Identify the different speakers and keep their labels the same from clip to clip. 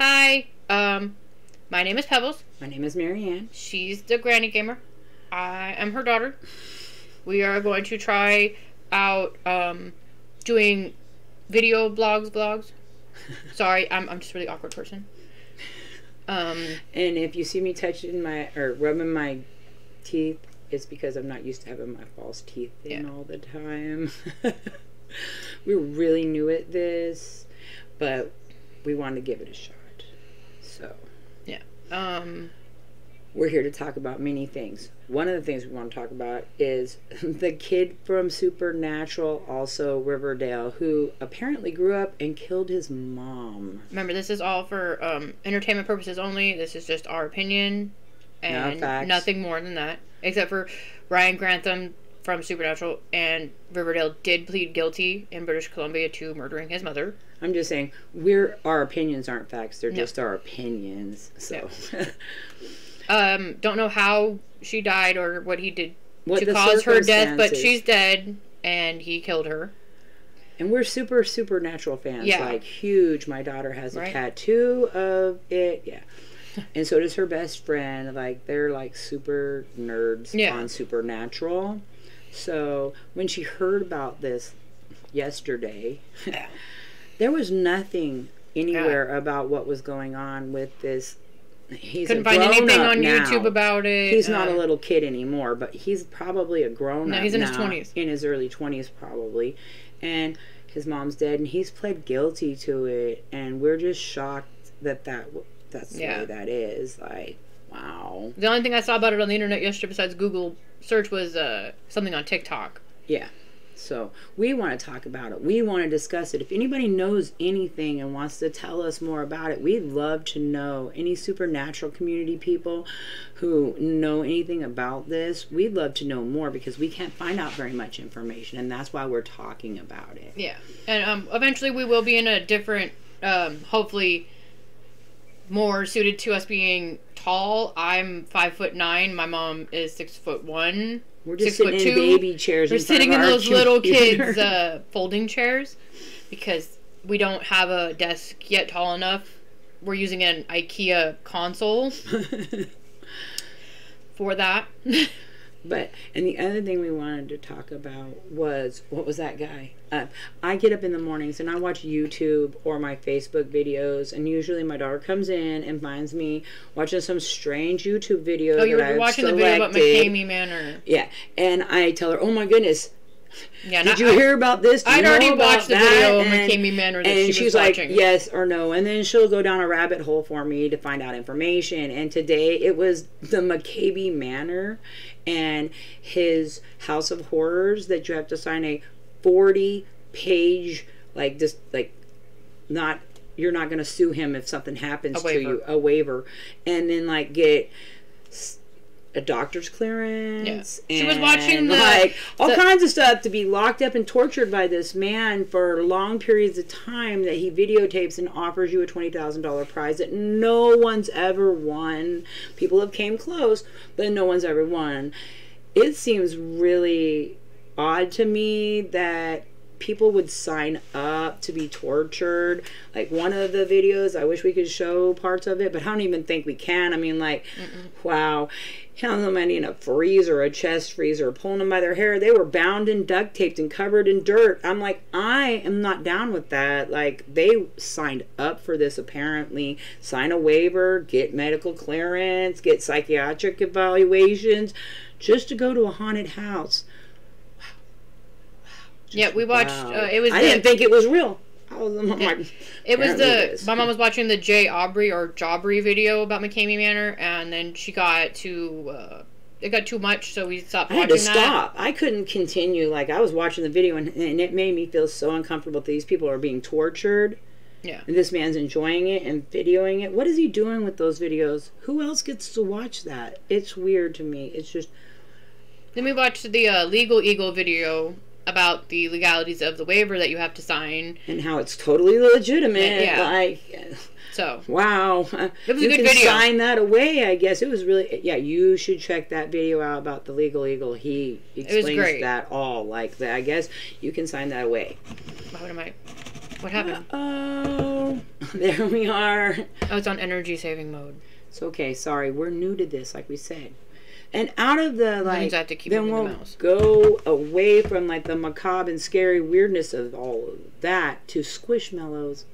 Speaker 1: Hi, my name is Pebbles.
Speaker 2: My name is Marianne.
Speaker 1: She's the granny gamer. I am her daughter. We are going to try out, doing video vlogs. Sorry, I'm just a really awkward person.
Speaker 2: And if you see me touching rubbing my teeth, it's because I'm not used to having my false teeth in all the time. We're really new at this, but we wanted to give it a shot. So,
Speaker 1: yeah.
Speaker 2: We're here to talk about many things. One of the things we want to talk about is the kid from Supernatural, also Riverdale, who apparently grew up and killed his mom.
Speaker 1: Remember, this is all for entertainment purposes only. This is just our opinion and nothing more than that. Except for Ryan Grantham from Supernatural and Riverdale did plead guilty in British Columbia to murdering his mother.
Speaker 2: I'm just saying, our opinions aren't facts. They're just our opinions. So,
Speaker 1: don't know how she died or what he did to cause her death, but she's dead, and he killed her.
Speaker 2: And we're super Supernatural fans.
Speaker 1: Yeah.
Speaker 2: Like, huge. My daughter has a tattoo of it. Yeah. And so does her best friend. Like, they're like super nerds on Supernatural. So when she heard about this yesterday, there was nothing anywhere about what was going on with this. He's couldn't find anything on YouTube about it. He's not a little kid anymore, but he's probably a grown-up now.
Speaker 1: No, he's in his 20s.
Speaker 2: In his early 20s, probably. And his mom's dead, and he's pled guilty to it. And we're just shocked that's the way that is. Like, wow.
Speaker 1: The only thing I saw about it on the internet yesterday besides Google search was something on TikTok.
Speaker 2: Yeah. So we want to talk about it. We want to discuss it. If anybody knows anything and wants to tell us more about it, we'd love to know. Any Supernatural community people who know anything about this, we'd love to know more because we can't find out very much information, and that's why we're talking about it.
Speaker 1: Yeah. And eventually we will be in a different, hopefully more suited to us being tall. I'm 5'9". My mom is 6'1".
Speaker 2: We're just sitting in baby chairs.
Speaker 1: We're sitting in those little kids' folding chairs because we don't have a desk yet tall enough. We're using an IKEA console for that.
Speaker 2: And the other thing we wanted to talk about was, what was that guy? I get up in the mornings and I watch YouTube or my Facebook videos, and usually my daughter comes in and finds me watching some strange YouTube video.
Speaker 1: Oh, you were watching the video about McCamey Manor.
Speaker 2: Yeah, and I tell her, "Oh my goodness, did you hear about this?
Speaker 1: I'd already watched the video of McCamey Manor that she was watching.
Speaker 2: Like, yes or no, and then she'll go down a rabbit hole for me to find out information. And today it was the McCamey Manor and his House of Horrors that you have to sign a 40-page, you're not going to sue him if something happens to you, a waiver, and then like get a doctor's clearance.
Speaker 1: Yeah. She was watching
Speaker 2: all kinds of stuff to be locked up and tortured by this man for long periods of time that he videotapes and offers you a $20,000 prize that no one's ever won. People have came close, but no one's ever won. It seems really odd to me that people would sign up to be tortured. Like one of the videos, I wish we could show parts of it, but I don't even think we can. I mean, like, wow. Having them in a freezer, a chest freezer, pulling them by their hair. They were bound and duct taped and covered in dirt. I'm like, I am not down with that. Like, they signed up for this apparently. Sign a waiver, get medical clearance, get psychiatric evaluations, just to go to a haunted house.
Speaker 1: Yeah, we watched. It was.
Speaker 2: I didn't think it was real.
Speaker 1: My mom was watching the Jawbry video about McCamey Manor, and then she got to. It got too much, so we stopped watching that.
Speaker 2: I had to stop. I couldn't continue. Like, I was watching the video, and it made me feel so uncomfortable that these people are being tortured.
Speaker 1: Yeah.
Speaker 2: And this man's enjoying it and videoing it. What is he doing with those videos? Who else gets to watch that? It's weird to me. It's just.
Speaker 1: Then we watched the Legal Eagle video about the legalities of the waiver that you have to sign.
Speaker 2: And how it's totally legitimate.
Speaker 1: Yeah.
Speaker 2: Like,
Speaker 1: so.
Speaker 2: Wow.
Speaker 1: It was a good video. You can
Speaker 2: sign that away, I guess. It was really, you should check that video out about the Legal Eagle. He explains that all. Like, I guess you can sign that away.
Speaker 1: What happened?
Speaker 2: Oh. there we are.
Speaker 1: Oh, it's on energy saving mode.
Speaker 2: It's okay. Sorry, we're new to this, like we said. And out of the like, then we'll go away from like the macabre and scary weirdness of all of that to Squishmallows.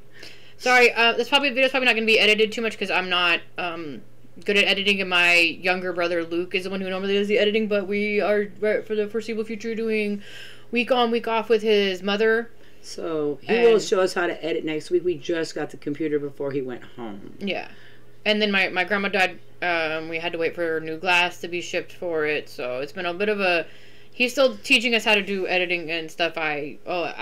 Speaker 1: Sorry, this video's probably not going to be edited too much because I'm not good at editing, and my younger brother Luke is the one who normally does the editing. But we are for the foreseeable future doing week on, week off with his mother.
Speaker 2: So he will show us how to edit next week. We just got the computer before he went home.
Speaker 1: Yeah. And then my grandma died. We had to wait for new glass to be shipped for it. So it's been a bit of a... He's still teaching us how to do editing and stuff. I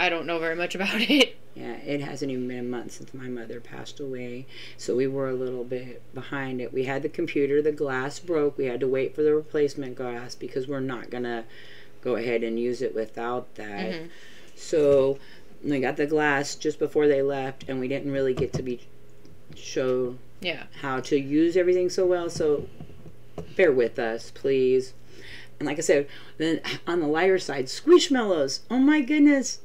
Speaker 1: don't know very much about it.
Speaker 2: Yeah, it hasn't even been a month since my mother passed away. So we were a little bit behind it. We had the computer. The glass broke. We had to wait for the replacement glass because we're not going to go ahead and use it without that. Mm-hmm. So we got the glass just before they left, and we didn't really get to show how to use everything so well. So bear with us, please. And like I said, then on the lighter side, Squishmallows. Oh my goodness.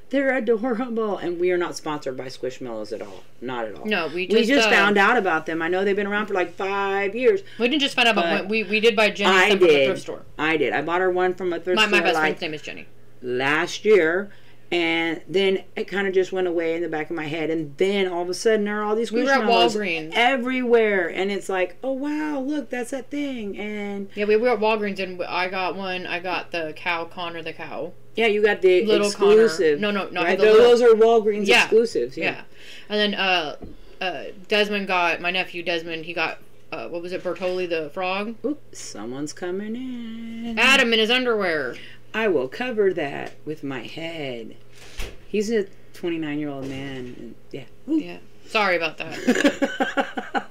Speaker 2: They're adorable. And we are not sponsored by Squishmallows at all. Not at all.
Speaker 1: No, we
Speaker 2: just found out about them. I know they've been around for like 5 years.
Speaker 1: We didn't just find out about we did buy Jenny stuff from a thrift store.
Speaker 2: I did. I bought her one from a thrift store.
Speaker 1: My best friend's name is Jenny.
Speaker 2: Last year. And then it kind of just went away in the back of my head. And then all of a sudden there are all these Squishmallows everywhere. And it's like, oh wow, look, that's that thing. And
Speaker 1: yeah, we were at Walgreens and I got one. I got the cow, Connor the cow.
Speaker 2: Yeah, you got the little exclusive.
Speaker 1: Connor. No.
Speaker 2: Right? Those are Walgreens exclusives. Yeah.
Speaker 1: And then Desmond got, my nephew Desmond, he got, what was it, Bertoli the frog?
Speaker 2: Oops, someone's coming in.
Speaker 1: Adam in his underwear.
Speaker 2: I will cover that with my head. He's a 29-year-old man. And yeah. Ooh.
Speaker 1: Yeah. Sorry about that.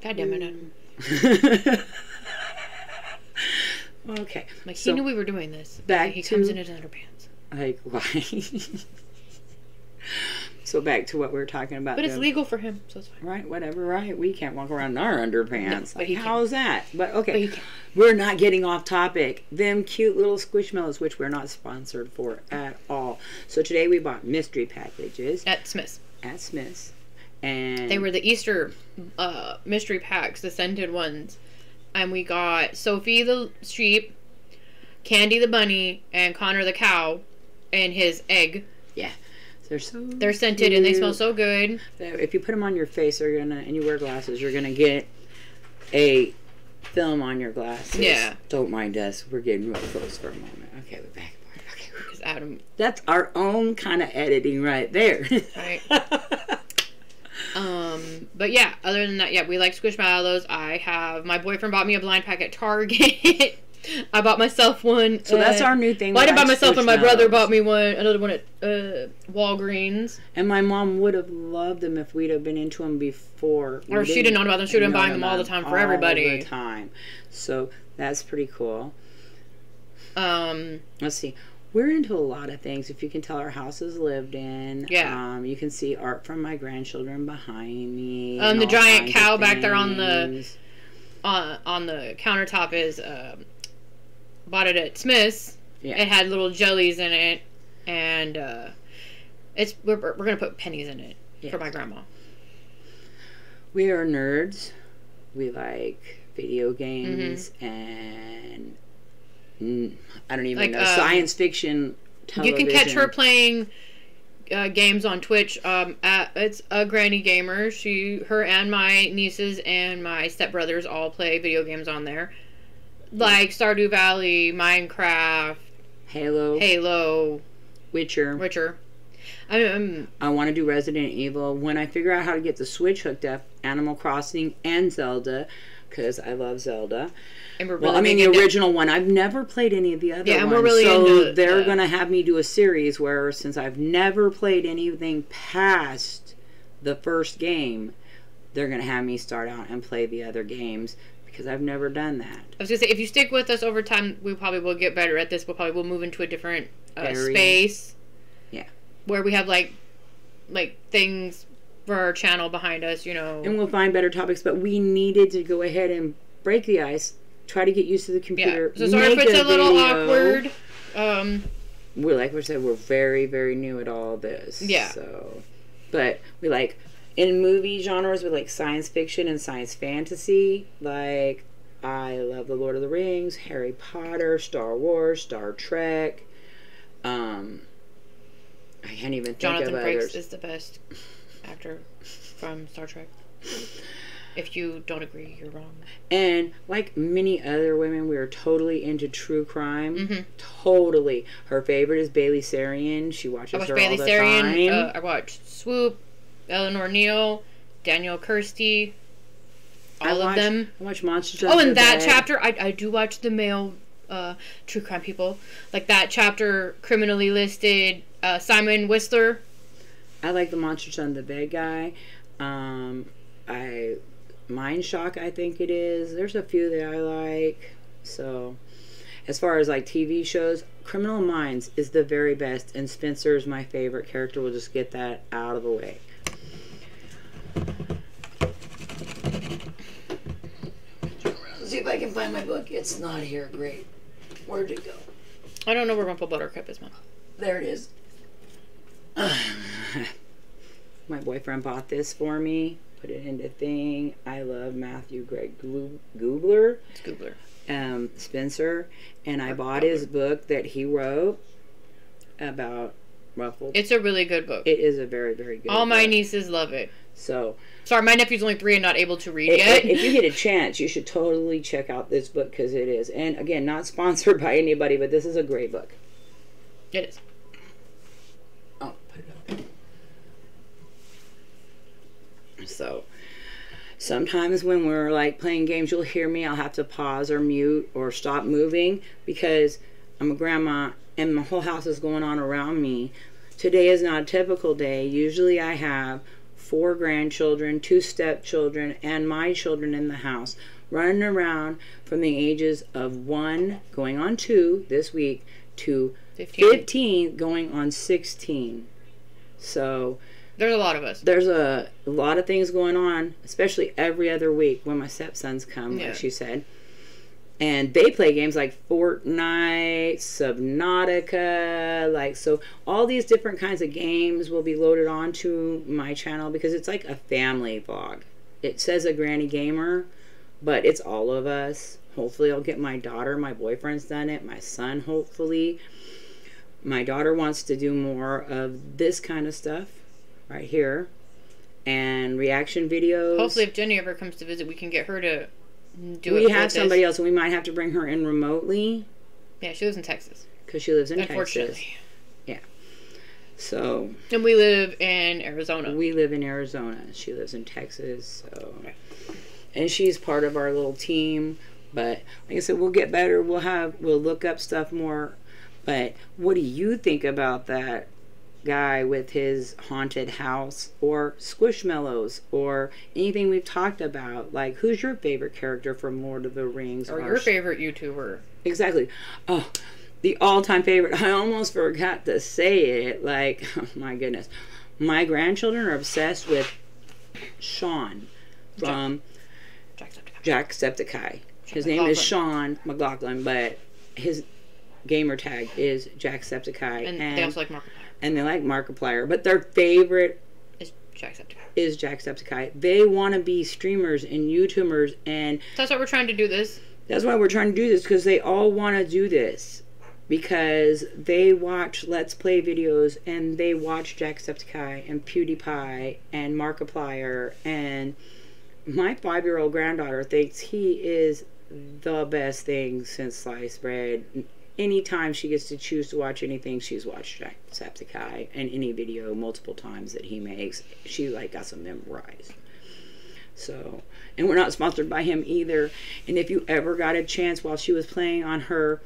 Speaker 1: God damn it, Adam.
Speaker 2: Okay.
Speaker 1: Like, he knew we were doing this. He comes in his underpants.
Speaker 2: Like, why? So back to what we were talking about.
Speaker 1: But it's legal for him, so it's fine.
Speaker 2: Right, whatever, right. We can't walk around in our underpants.
Speaker 1: No, but
Speaker 2: how's that? But okay, we're not getting off topic. Them cute little Squishmallows, which we're not sponsored for at all. So today we bought mystery packages.
Speaker 1: At Smith's.
Speaker 2: And
Speaker 1: they were the Easter mystery packs, the scented ones. And we got Sophie the sheep, Candy the bunny, and Connor the cow, and his egg.
Speaker 2: Yeah.
Speaker 1: They're scented cute. And they smell so good.
Speaker 2: If you put them on your face, and you wear glasses, you're gonna get a film on your glasses.
Speaker 1: Yeah.
Speaker 2: Don't mind us. We're getting real close for a moment. Okay, we're back. Okay.
Speaker 1: Because Adam.
Speaker 2: That's our own kind of editing right there.
Speaker 1: Right. But yeah, other than that, yeah, we like Squishmallows. My boyfriend bought me a blind pack at Target. I bought myself one.
Speaker 2: So that's our new thing.
Speaker 1: Well, I didn't buy myself one. My brother bought me another one at Walgreens.
Speaker 2: And my mom would have loved them if we'd have been into them before.
Speaker 1: Or if she'd have known about them, she would have been buying them all the time for everybody.
Speaker 2: All the time. So that's pretty cool. Let's see. We're into a lot of things. If you can tell, our house is lived in.
Speaker 1: Yeah.
Speaker 2: You can see art from my grandchildren behind me.
Speaker 1: The giant cow back there on the countertop is. Bought it at Smith's. Yeah. It had little jellies in it, and we're gonna put pennies in it for my grandma.
Speaker 2: We are nerds. We like video games and I don't even know, science fiction. Television.
Speaker 1: You can catch her playing games on Twitch. It's a Granny Gamer. Her and my nieces and my stepbrothers all play video games on there. Like Stardew Valley, Minecraft, Halo, Witcher.
Speaker 2: I want to do Resident Evil. When I figure out how to get the Switch hooked up, Animal Crossing and Zelda, because I love Zelda.
Speaker 1: And we're really
Speaker 2: the original one. I've never played any of the other ones.
Speaker 1: And we're really
Speaker 2: so they're going to have me do a series where, since I've never played anything past the first game, they're going to have me start out and play the other games. Because I've never done that.
Speaker 1: I was going to say, if you stick with us over time, we probably will get better at this. We'll move into a different space.
Speaker 2: Yeah.
Speaker 1: Where we have, like things for our channel behind us,
Speaker 2: And we'll find better topics. But we needed to go ahead and break the ice. Try to get used to the computer.
Speaker 1: Yeah. So sorry if it's a little awkward.
Speaker 2: we're like we said, we're very, very new at all this.
Speaker 1: Yeah.
Speaker 2: So, but we like in movie genres, we like science fiction and science fantasy. Like I love The Lord of the Rings, Harry Potter, Star Wars, Star Trek. I can't even think
Speaker 1: Jonathan
Speaker 2: of
Speaker 1: Frakes
Speaker 2: others.
Speaker 1: is the best actor from Star Trek. If you don't agree, you're wrong.
Speaker 2: And like many other women, we are totally into true crime. Totally. Her favorite is Bailey Sarian. She watches her all the time.
Speaker 1: I watched Swoop, Eleanor Neal, Daniel Kirsty, all of them.
Speaker 2: I watch Monsters.
Speaker 1: Oh, and that chapter, I do watch the male true crime people. Like that chapter, criminally listed Simon Whistler.
Speaker 2: I like the Monsters on the Bed guy. Mind Shock, I think it is. There's a few that I like. So, as far as like TV shows, Criminal Minds is the very best, and Spencer is my favorite character. We'll just get that out of the way. See if I can find my book. It's not here. Great. Where'd it go?
Speaker 1: I don't know where Rumple Buttercup is, Mom.
Speaker 2: There it is. My boyfriend bought this for me. Put it into thing. I love Matthew Greg Goobler.
Speaker 1: It's Goobler.
Speaker 2: Spencer. And I bought his book that he wrote about Ruffled.
Speaker 1: It's a really good book.
Speaker 2: It is a very, very good book.
Speaker 1: All my nieces love it.
Speaker 2: So,
Speaker 1: sorry, my nephew's only 3 and not able to read yet.
Speaker 2: If you get a chance, you should totally check out this book because it is. And again, not sponsored by anybody, but this is a great book.
Speaker 1: It is.
Speaker 2: Oh, put it up there. So, sometimes when we're like playing games, you'll hear me. I'll have to pause or mute or stop moving because I'm a grandma and my whole house is going on around me. Today is not a typical day. Usually I have 4 grandchildren, 2 stepchildren, and my children in the house running around from the ages of 1 going on 2 this week to 15 going on 16. So
Speaker 1: there's a lot of us.
Speaker 2: There's a lot of things going on, especially every other week when my stepsons come, like she said. And they play games like Fortnite, Subnautica, like, so all these different kinds of games will be loaded onto my channel because it's like a family vlog. It says a granny gamer, but it's all of us. Hopefully I'll get my daughter. My boyfriend's done it. My son, hopefully. My daughter wants to do more of this kind of stuff right here and reaction videos.
Speaker 1: Hopefully if Jenny ever comes to visit, we can get her to do it.
Speaker 2: We have somebody else, and we might have to bring her in remotely.
Speaker 1: Yeah, she lives in Texas.
Speaker 2: Because she lives in
Speaker 1: Unfortunately.
Speaker 2: Texas. Yeah. So.
Speaker 1: And we live in Arizona.
Speaker 2: We live in Arizona. She lives in Texas. So. And she's part of our little team. But like I said, we'll get better. We'll look up stuff more. But what do you think about that guy with his haunted house or Squishmallows or anything we've talked about? Like, who's your favorite character from Lord of the Rings?
Speaker 1: Or your favorite YouTuber?
Speaker 2: Exactly. Oh, the all-time favorite. I almost forgot to say it. Like, oh my goodness. My grandchildren are obsessed with Sean from Jacksepticeye. His name is Sean McLaughlin, but his gamer tag is Jacksepticeye.
Speaker 1: And they also like Markiplier.
Speaker 2: And they like Markiplier. But their favorite
Speaker 1: is
Speaker 2: Jacksepticeye. They want to be streamers and YouTubers. And
Speaker 1: that's why we're trying to do this.
Speaker 2: That's why we're trying to do this, because they all want to do this. Because they watch Let's Play videos, and they watch Jacksepticeye and PewDiePie and Markiplier. And my 5-year-old granddaughter thinks he is the best thing since sliced bread. Anytime she gets to choose to watch anything, she's watched Jacksepticeye and any video multiple times that he makes. She like got some memorized. So, and we're not sponsored by him either. And if you ever got a chance while she was playing on her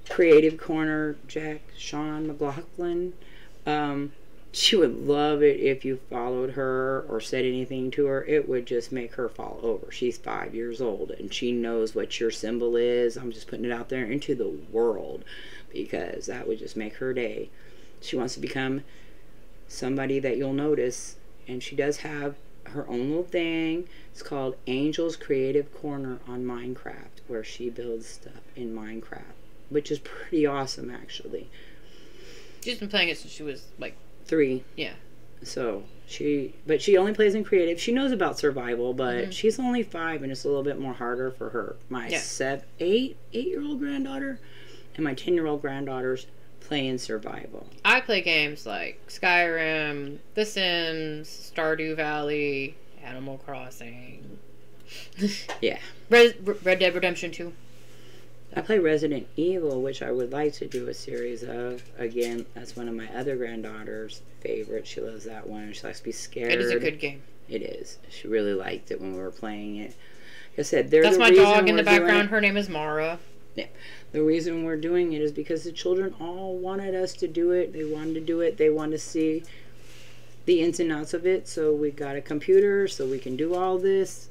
Speaker 2: creative corner, Sean McLaughlin, she would love it if you followed her or said anything to her. It would just make her fall over. She's 5 years old and she knows what your symbol is. I'm just putting it out there into the world because that would just make her day. She wants to become somebody that you'll notice, and she does have her own little thing. It's called Angel's Creative Corner on Minecraft, where she builds stuff in Minecraft, which is pretty awesome actually.
Speaker 1: She's been playing it since she was like
Speaker 2: 3.
Speaker 1: Yeah.
Speaker 2: So she only plays in creative. She knows about survival, but she's only 5, and it's a little bit more harder for her. My 8-year-old granddaughter and my 10-year-old granddaughters play in survival.
Speaker 1: I play games like Skyrim, The Sims, Stardew Valley, Animal Crossing.
Speaker 2: Yeah.
Speaker 1: Red Dead Redemption 2.
Speaker 2: I play Resident Evil, which I would like to do a series of. Again, that's one of my other granddaughters' favorites. She loves that one. She likes to be scared.
Speaker 1: It is a good game.
Speaker 2: It is. She really liked it when we were playing it. Like I said,
Speaker 1: that's my dog in the background. Her name is Mara.
Speaker 2: Yeah. The reason we're doing it is because the children all wanted us to do it. They wanted to do it. They wanted to see the ins and outs of it. So we got a computer so we can do all this.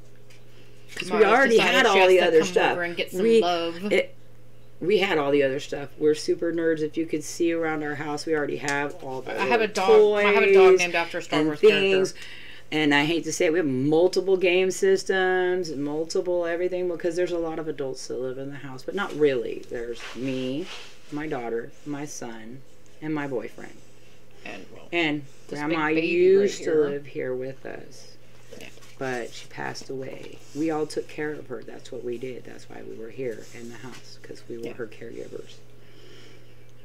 Speaker 2: Because we already had all the other stuff. We had all the other stuff. We're super nerds. If you could see around our house, we already have all the
Speaker 1: I have a dog named after a Star Wars character.
Speaker 2: And I hate to say it, we have multiple game systems, multiple everything, because there's a lot of adults that live in the house. But not really. There's me, my daughter, my son, and my boyfriend. And Grandma used to live here with us. But she passed away. We all took care of her. That's what we did. That's why we were here in the house, because we were her caregivers.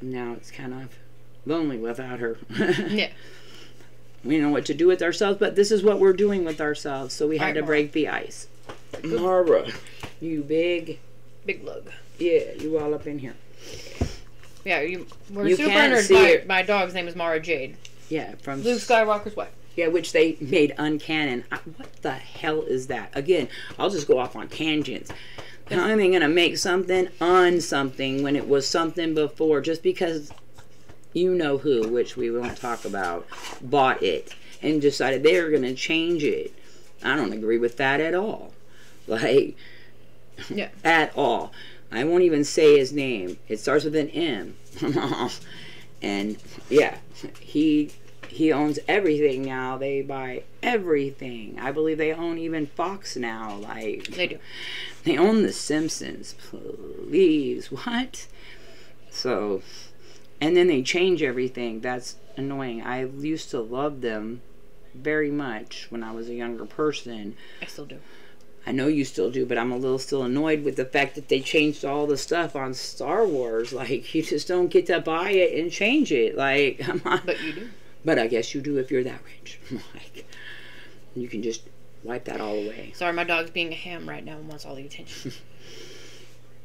Speaker 2: Now it's kind of lonely without her.
Speaker 1: Yeah.
Speaker 2: We know what to do with ourselves, but this is what we're doing with ourselves, so we had to break the ice. Mara, you big
Speaker 1: lug.
Speaker 2: Yeah, you all up in here.
Speaker 1: Yeah, we're super nerds. My dog's name is Mara Jade.
Speaker 2: Yeah, from
Speaker 1: Luke Skywalker's wife.
Speaker 2: Yeah, which they made uncanon. What the hell is that? Again, I'll just go off on tangents. How am I going to make something unsomething when it was something before? Just because you know who, which we won't talk about, bought it and decided they were going to change it. I don't agree with that at all. Like, at all. I won't even say his name. It starts with an M. And, yeah, he owns everything now. They buy everything. I believe they own even Fox now. Like,
Speaker 1: they do.
Speaker 2: They own The Simpsons. Please. What? So, and then they change everything. That's annoying. I used to love them very much when I was a younger person.
Speaker 1: I still do.
Speaker 2: I know you still do, but I'm a little still annoyed with the fact that they changed all the stuff on Star Wars. Like, you just don't get to buy it and change it. Like, come on.
Speaker 1: But you do.
Speaker 2: But I guess you do if you're that rich. Like, you can just wipe that all away.
Speaker 1: Sorry, my dog's being a ham right now and wants all the attention.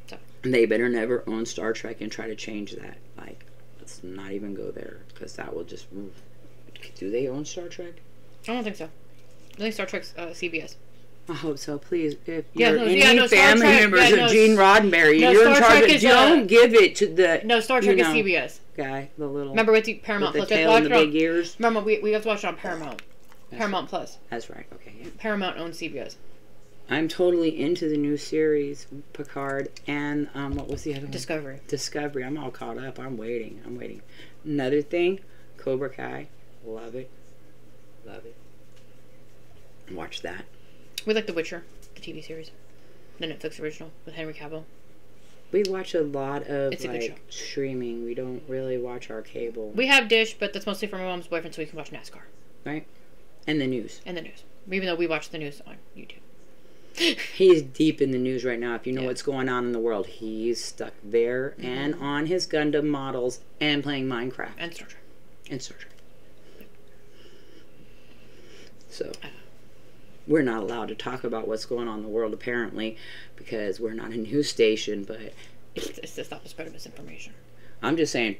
Speaker 1: So.
Speaker 2: They better never own Star Trek and try to change that. Like, let's not even go there, because that will just... Do they own Star Trek?
Speaker 1: I don't think so. I think Star Trek's CBS.
Speaker 2: I hope so. Please, if you're any family members of Gene Roddenberry,
Speaker 1: you're
Speaker 2: in charge of, don't give it to the...
Speaker 1: No, Star Trek is CBS.
Speaker 2: Guy, the little...
Speaker 1: Remember with the Paramount Plus.
Speaker 2: The tail and the big ears?
Speaker 1: Remember, we have to watch it on Paramount. Paramount Plus.
Speaker 2: That's right, okay. Yeah.
Speaker 1: Paramount owns CBS.
Speaker 2: I'm totally into the new series, Picard, and what was the other one?
Speaker 1: Discovery.
Speaker 2: I'm all caught up. I'm waiting. Another thing, Cobra Kai. Love it. Watch that.
Speaker 1: We like The Witcher, the TV series. The Netflix original with Henry Cavill.
Speaker 2: We watch a lot of streaming. We don't really watch our cable.
Speaker 1: We have Dish, but that's mostly for my mom's boyfriend, so we can watch NASCAR.
Speaker 2: Right? And the news.
Speaker 1: Even though we watch the news on YouTube.
Speaker 2: He's deep in the news right now. If you know what's going on in the world, he's stuck there and on his Gundam models and playing Minecraft.
Speaker 1: And Star Trek.
Speaker 2: So, we're not allowed to talk about what's going on in the world, apparently, because we're not a news station, but...
Speaker 1: It's to stop the spread of misinformation.
Speaker 2: I'm just saying,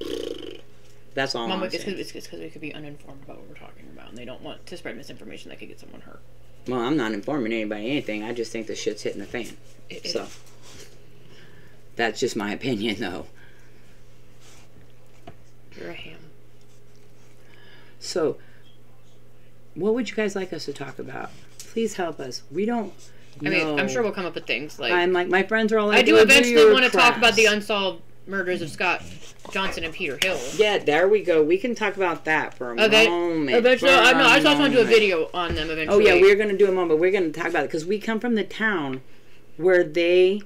Speaker 2: that's all I'm saying.
Speaker 1: It's because we could be uninformed about what we're talking about, and they don't want to spread misinformation that could get someone hurt.
Speaker 2: Well, I'm not informing anybody anything. I just think the shit's hitting the fan. So, that's just my opinion, though.
Speaker 1: You're a ham.
Speaker 2: So, what would you guys like us to talk about? Please help us. We don't know.
Speaker 1: I mean, I'm sure we'll come up with things.
Speaker 2: I'm like, my friends are all like,
Speaker 1: I do eventually want to talk about the unsolved murders of Scott Johnson and Peter Hill.
Speaker 2: Yeah, there we go. We can talk about that for a moment.
Speaker 1: Eventually, I just want to do a video on them eventually.
Speaker 2: Oh, yeah, we're going to do a moment. We're going to talk about it because we come from the town where they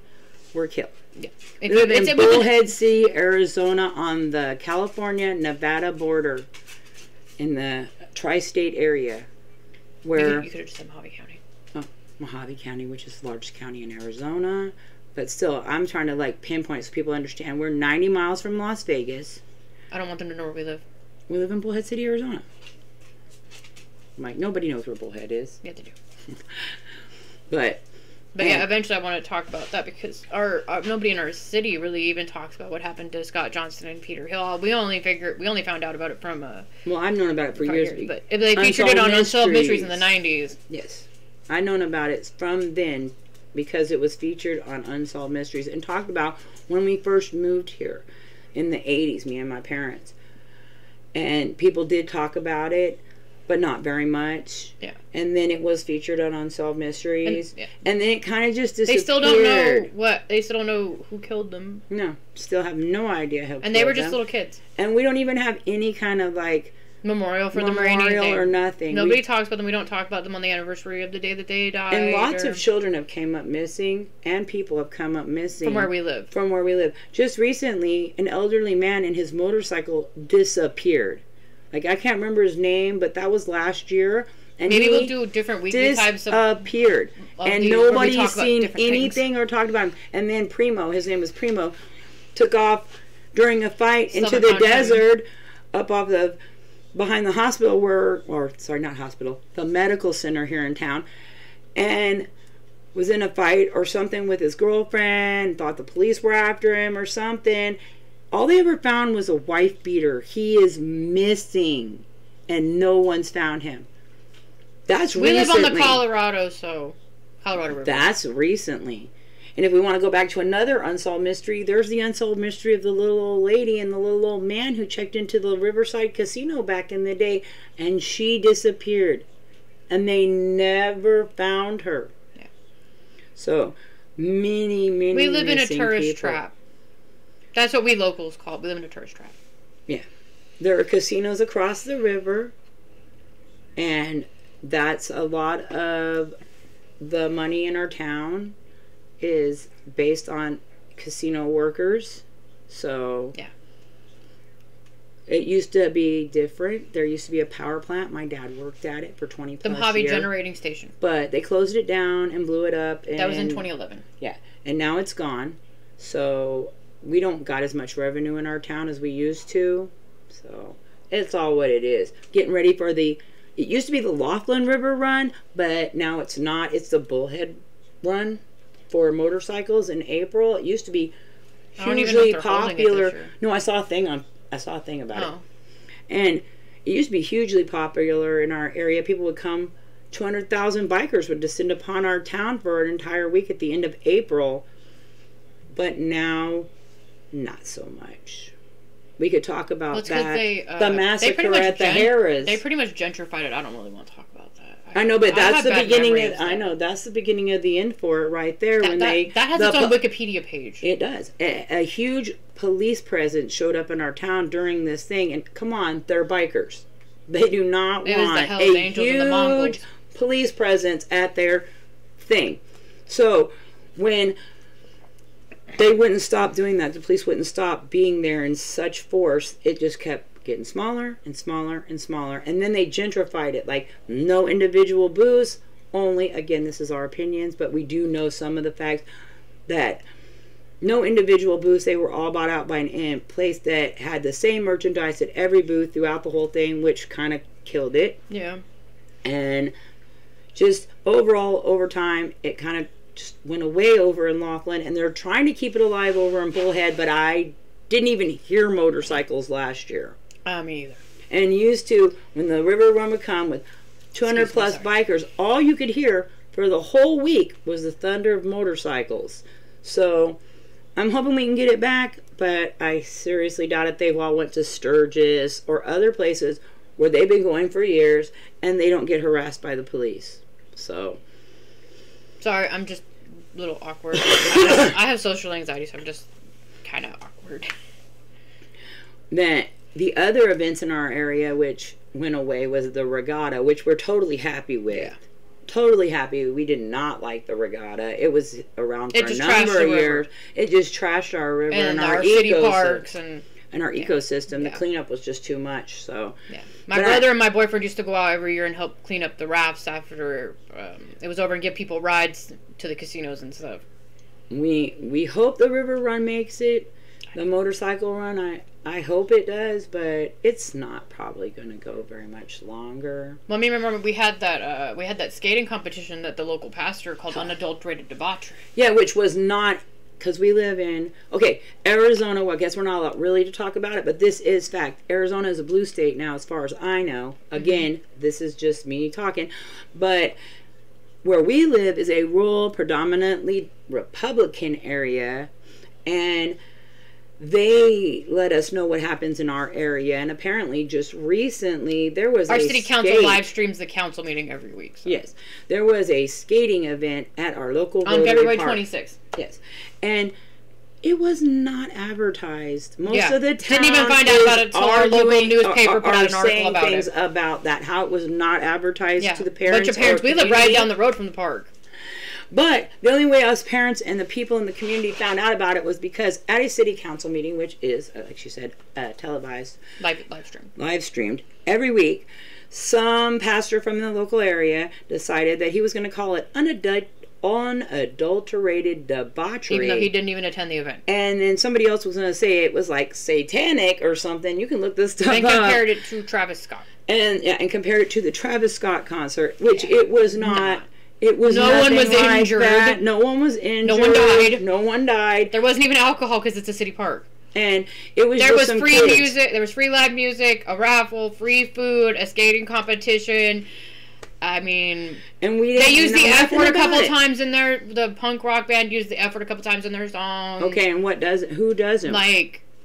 Speaker 2: were killed.
Speaker 1: Yeah.
Speaker 2: We live in Bullhead City, Arizona, on the California-Nevada border in the tri-state area. Where
Speaker 1: you could have just said Mojave County.
Speaker 2: Oh, Mojave County, which is the largest county in Arizona. But still, I'm trying to like pinpoint so people understand. We're 90 miles from Las Vegas.
Speaker 1: I don't want them to know where we live.
Speaker 2: We live in Bullhead City, Arizona. Like, nobody knows where Bullhead is.
Speaker 1: Yeah, they do.
Speaker 2: But
Speaker 1: yeah, eventually I want to talk about that because our nobody in our city really even talks about what happened to Scott Johnston and Peter Hill. We only found out about it from
Speaker 2: well, I've known about it for years,
Speaker 1: but they featured it on Unsolved Mysteries in the 90s.
Speaker 2: Yes, I've known about it from then because it was featured on Unsolved Mysteries and talked about when we first moved here in the 80s, me and my parents, and people did talk about it, but not very much.
Speaker 1: Yeah.
Speaker 2: And then it was featured on Unsolved Mysteries. And then it kind of just disappeared.
Speaker 1: They still don't know they still don't know who killed them.
Speaker 2: No. Still have no idea who killed them.
Speaker 1: And they were just little kids.
Speaker 2: And we don't even have any kind of like
Speaker 1: memorial for them or anything.
Speaker 2: Or nothing.
Speaker 1: Nobody talks about them. We don't talk about them on the anniversary of the day that they died.
Speaker 2: And lots of children have came up missing, and people have come up missing.
Speaker 1: From where we live.
Speaker 2: From where we live. Just recently, an elderly man and his motorcycle disappeared. Like, I can't remember his name, but that was last year. And
Speaker 1: maybe we'll do different weekly types of...
Speaker 2: disappeared. And nobody's seen anything or talked about him. And then Primo, his name was Primo, took off during a fight into the desert up off the... behind the hospital the medical center here in town. And was in a fight or something with his girlfriend, thought the police were after him or something. All they ever found was a wife beater. He is missing, and no one's found him. That's recently.
Speaker 1: We live on the Colorado River.
Speaker 2: That's recently. And if we want to go back to another unsolved mystery, there's the unsolved mystery of the little old lady and the little old man who checked into the Riverside Casino back in the day, and she disappeared. And they never found her.
Speaker 1: Yeah.
Speaker 2: So, many
Speaker 1: we live in a tourist trap. That's what we locals call it. We live in a tourist trap.
Speaker 2: Yeah. There are casinos across the river, and that's a lot of the money in our town is based on casino workers. So
Speaker 1: yeah,
Speaker 2: it used to be different. There used to be a power plant. My dad worked at it for 20 plus years.
Speaker 1: The Mojave Generating Station.
Speaker 2: But they closed it down and blew it up. And,
Speaker 1: that was in 2011.
Speaker 2: Yeah. And now it's gone. So we don't got as much revenue in our town as we used to. So it's all what it is. Getting ready for it used to be the Laughlin River Run, but now it's not. It's the Bullhead Run for motorcycles in April. It used to be hugely popular. No, I saw a thing about it. And it used to be hugely popular in our area. People would come, 200,000 bikers would descend upon our town for an entire week at the end of April. But now, not so much. We could talk about the massacre at the Harrah's.
Speaker 1: They pretty much gentrified it. I don't really want to talk about that.
Speaker 2: I know, but that's the beginning. That's the beginning of the end for it right there.
Speaker 1: That has its own Wikipedia page.
Speaker 2: It does. A huge police presence showed up in our town during this thing, and come on, they're bikers. They do not want a huge police presence at their thing. So when they wouldn't stop doing that, the police wouldn't stop being there in such force, it just kept getting smaller and smaller and smaller. And then they gentrified it, like no individual booths, only, again, this is our opinions, but we do know some of the facts that no individual booths. They were all bought out by an place that had the same merchandise at every booth throughout the whole thing, which kind of killed it.
Speaker 1: Yeah.
Speaker 2: And just overall, over time, it kind of just went away over in Laughlin, and they're trying to keep it alive over in Bullhead, but I didn't even hear motorcycles last year.
Speaker 1: Me either.
Speaker 2: And used to, when the river run would come with 200 plus bikers, all you could hear for the whole week was the thunder of motorcycles. So I'm hoping we can get it back, but I seriously doubt it. They've all went to Sturgis or other places where they've been going for years, and they don't get harassed by the police. So
Speaker 1: sorry, I'm just a little awkward. I have social anxiety, so I'm just kind of awkward.
Speaker 2: Then the other events in our area which went away was the regatta, which we're totally happy with. Yeah. totally happy. We did not like the regatta. It was around for a number of years. It just trashed our river and our
Speaker 1: city parks and
Speaker 2: our ecosystem. The cleanup was just too much. So
Speaker 1: my brother and my boyfriend used to go out every year and help clean up the rafts after it was over and give people rides to the casinos and stuff.
Speaker 2: We hope the river run makes it. The motorcycle run, I hope it does, but it's not probably going to go very much longer.
Speaker 1: Well, I mean, remember we had that skating competition that the local pastor called unadulterated debauchery.
Speaker 2: Yeah, which was not, because we live in Arizona. Well, I guess we're not allowed really to talk about it, but this is fact. Arizona is a blue state now, as far as I know. Again, this is just me talking, but where we live is a rural, predominantly Republican area, and they let us know what happens in our area. And apparently just recently there was
Speaker 1: our city council live streams the council meeting every week. So.
Speaker 2: Yes, there was a skating event at our local
Speaker 1: on February 26th.
Speaker 2: Yes, and it was not advertised. Most of the town
Speaker 1: didn't even find out about it until our local newspaper put out an article about
Speaker 2: things about that, how it was not advertised to the parents.
Speaker 1: A bunch of parents. We live right down the road from the park.
Speaker 2: But the only way us parents and the people in the community found out about it was because at a city council meeting, which is, like she said, televised, live streamed every week, some pastor from the local area decided that he was going to call it unadulterated debauchery.
Speaker 1: Even though he didn't even attend the event.
Speaker 2: And then somebody else was going to say it was like satanic or something. You can look this stuff up.
Speaker 1: And compared it to Travis Scott.
Speaker 2: And compared it to the Travis Scott concert, which it was not. It was
Speaker 1: no one was injured.
Speaker 2: That. No one was injured.
Speaker 1: No one died.
Speaker 2: No one died.
Speaker 1: There wasn't even alcohol because it's a city park.
Speaker 2: And it was
Speaker 1: there was free music. There was free live music, a raffle, free food, a skating competition. I mean,
Speaker 2: and
Speaker 1: they used the F word a couple times in their. The punk rock band used the F word a couple times in their song.
Speaker 2: Okay, and what does it? Who doesn't?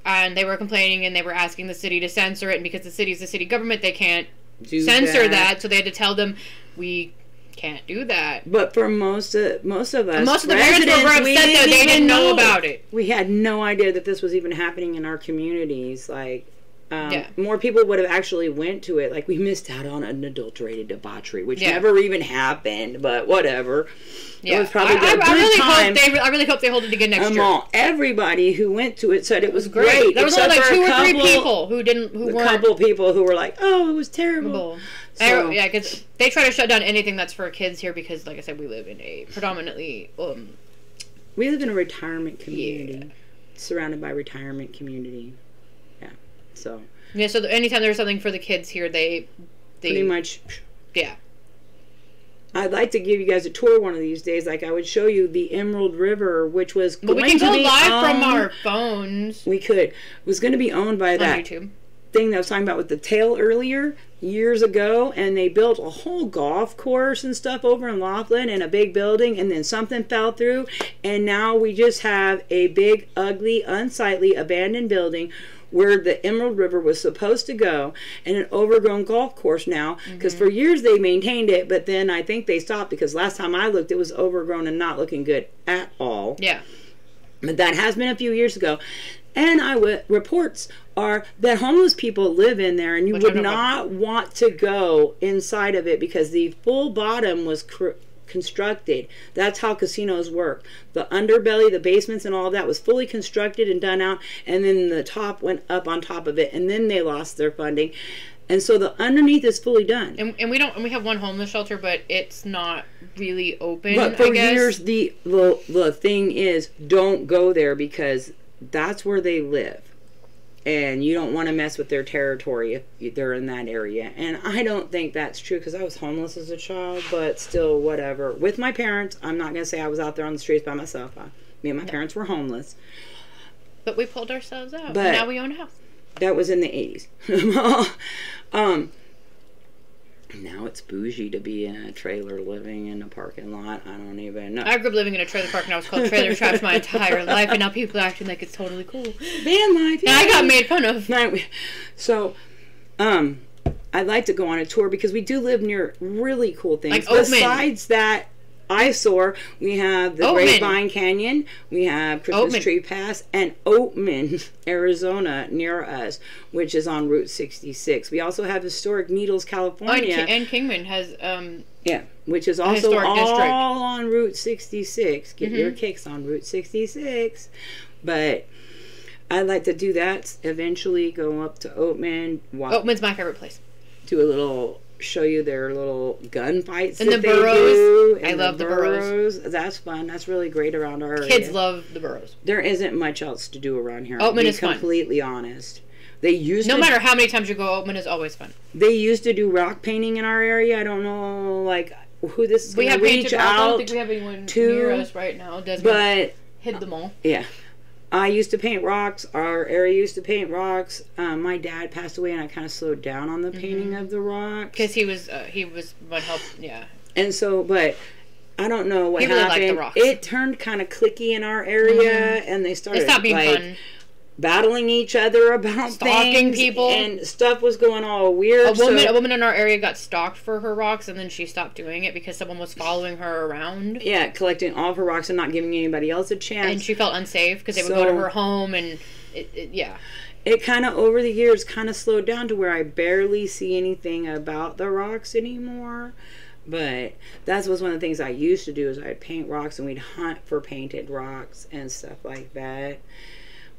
Speaker 1: And they were complaining and they were asking the city to censor it, and because the city's the city government, they can't censor that. So they had to tell them we can't do that.
Speaker 2: But for most of us,
Speaker 1: most of the parents were upset that they didn't know about it.
Speaker 2: We had no idea that this was even happening in our communities. More people would have actually went to it. Like, we missed out on unadulterated debauchery, which never even happened. But whatever. Yeah, it was probably I
Speaker 1: really hope they hold it again next year.
Speaker 2: Everybody who went to it said it was great.
Speaker 1: There was only like 2 or 3 people who weren't.
Speaker 2: A couple people who were like, "Oh, it was terrible."
Speaker 1: So, because they try to shut down anything that's for kids here because, like I said, we live in a predominantly...
Speaker 2: we live in a retirement community. Surrounded by retirement community. Yeah, so...
Speaker 1: Yeah, so anytime there's something for the kids here, they
Speaker 2: pretty much...
Speaker 1: Yeah.
Speaker 2: I'd like to give you guys a tour one of these days. Like, I would show you the Emerald River, which was going to be
Speaker 1: we can go live from our phones.
Speaker 2: We could. It was going to be owned by that...
Speaker 1: On YouTube.
Speaker 2: Thing that I was talking about with the tail earlier years ago, and they built a whole golf course and stuff over in Laughlin and a big building, and then something fell through, and now we just have a big, ugly, unsightly, abandoned building where the Emerald River was supposed to go, and an overgrown golf course now, because for years they maintained it, but then I think they stopped because last time I looked it was overgrown and not looking good at all.
Speaker 1: Yeah.
Speaker 2: But that has been a few years ago. And reports are that homeless people live in there, and you would not want to go inside of it because the full bottom was constructed. That's how casinos work. The underbelly, the basements, and all of that was fully constructed and done out, and then the top went up on top of it, and then they lost their funding. And so the underneath is fully done.
Speaker 1: And we have one homeless shelter, but it's not really open.
Speaker 2: But for years, the thing is, don't go there because that's where they live, and you don't want to mess with their territory if they're in that area. And I don't think that's true because I was homeless as a child, but still, whatever. With my parents, I'm not going to say I was out there on the streets by myself. Me and my parents were homeless.
Speaker 1: But we pulled ourselves out, and now we own a house.
Speaker 2: That was in the 80s. Now it's bougie to be in a trailer living in a parking lot. I don't even know.
Speaker 1: I grew up living in a trailer park, and I was called trailer trash my entire life, and now people are acting like it's totally cool.
Speaker 2: Van life.
Speaker 1: Yeah. And I got made fun of.
Speaker 2: So, I'd like to go on a tour because we do live near really cool things.
Speaker 1: Like Oatman.
Speaker 2: Besides that, eyesore. We have the
Speaker 1: Oatman.
Speaker 2: Grapevine Canyon. We have Christmas Tree Pass and Oatman, Arizona, near us, which is on Route 66. We also have historic Needles, California.
Speaker 1: And Kingman has
Speaker 2: yeah, which is also all on Route 66. Get your kicks on Route 66. But I'd like to do that eventually. Go up to Oatman.
Speaker 1: Oatman's my favorite place.
Speaker 2: Do a little. Show you their little gunfights
Speaker 1: and the burrows. I love the
Speaker 2: burrows. That's fun. That's really great around our area.
Speaker 1: Kids love the burrows.
Speaker 2: There isn't much else to do around here.
Speaker 1: Oatman is
Speaker 2: completely honest. They used
Speaker 1: no matter how many times you go, Oatman is always fun.
Speaker 2: They used to do rock painting in our area. I don't know like who this is.
Speaker 1: We have
Speaker 2: reach
Speaker 1: painted
Speaker 2: out
Speaker 1: I don't think we have anyone near us right now. Desmond
Speaker 2: but
Speaker 1: hid them all.
Speaker 2: Yeah. I used to paint rocks. Our area used to paint rocks. My dad passed away, and I kind of slowed down on the painting of the rocks
Speaker 1: because he was what helped. Yeah.
Speaker 2: And so, but I don't know what
Speaker 1: really
Speaker 2: happened.
Speaker 1: Liked the rocks.
Speaker 2: It turned kind of cliquey in our area, and they started
Speaker 1: stopped being fun.
Speaker 2: Battling each other about
Speaker 1: stalking
Speaker 2: things,
Speaker 1: people,
Speaker 2: and stuff was going all weird.
Speaker 1: A woman in our area got stalked for her rocks, and then she stopped doing it because someone was following her around.
Speaker 2: Yeah, collecting all of her rocks and not giving anybody else a chance.
Speaker 1: And she felt unsafe because they would go to her home, and
Speaker 2: it kind of over the years kind of slowed down to where I barely see anything about the rocks anymore. But that was one of the things I used to do is I'd paint rocks and we'd hunt for painted rocks and stuff like that.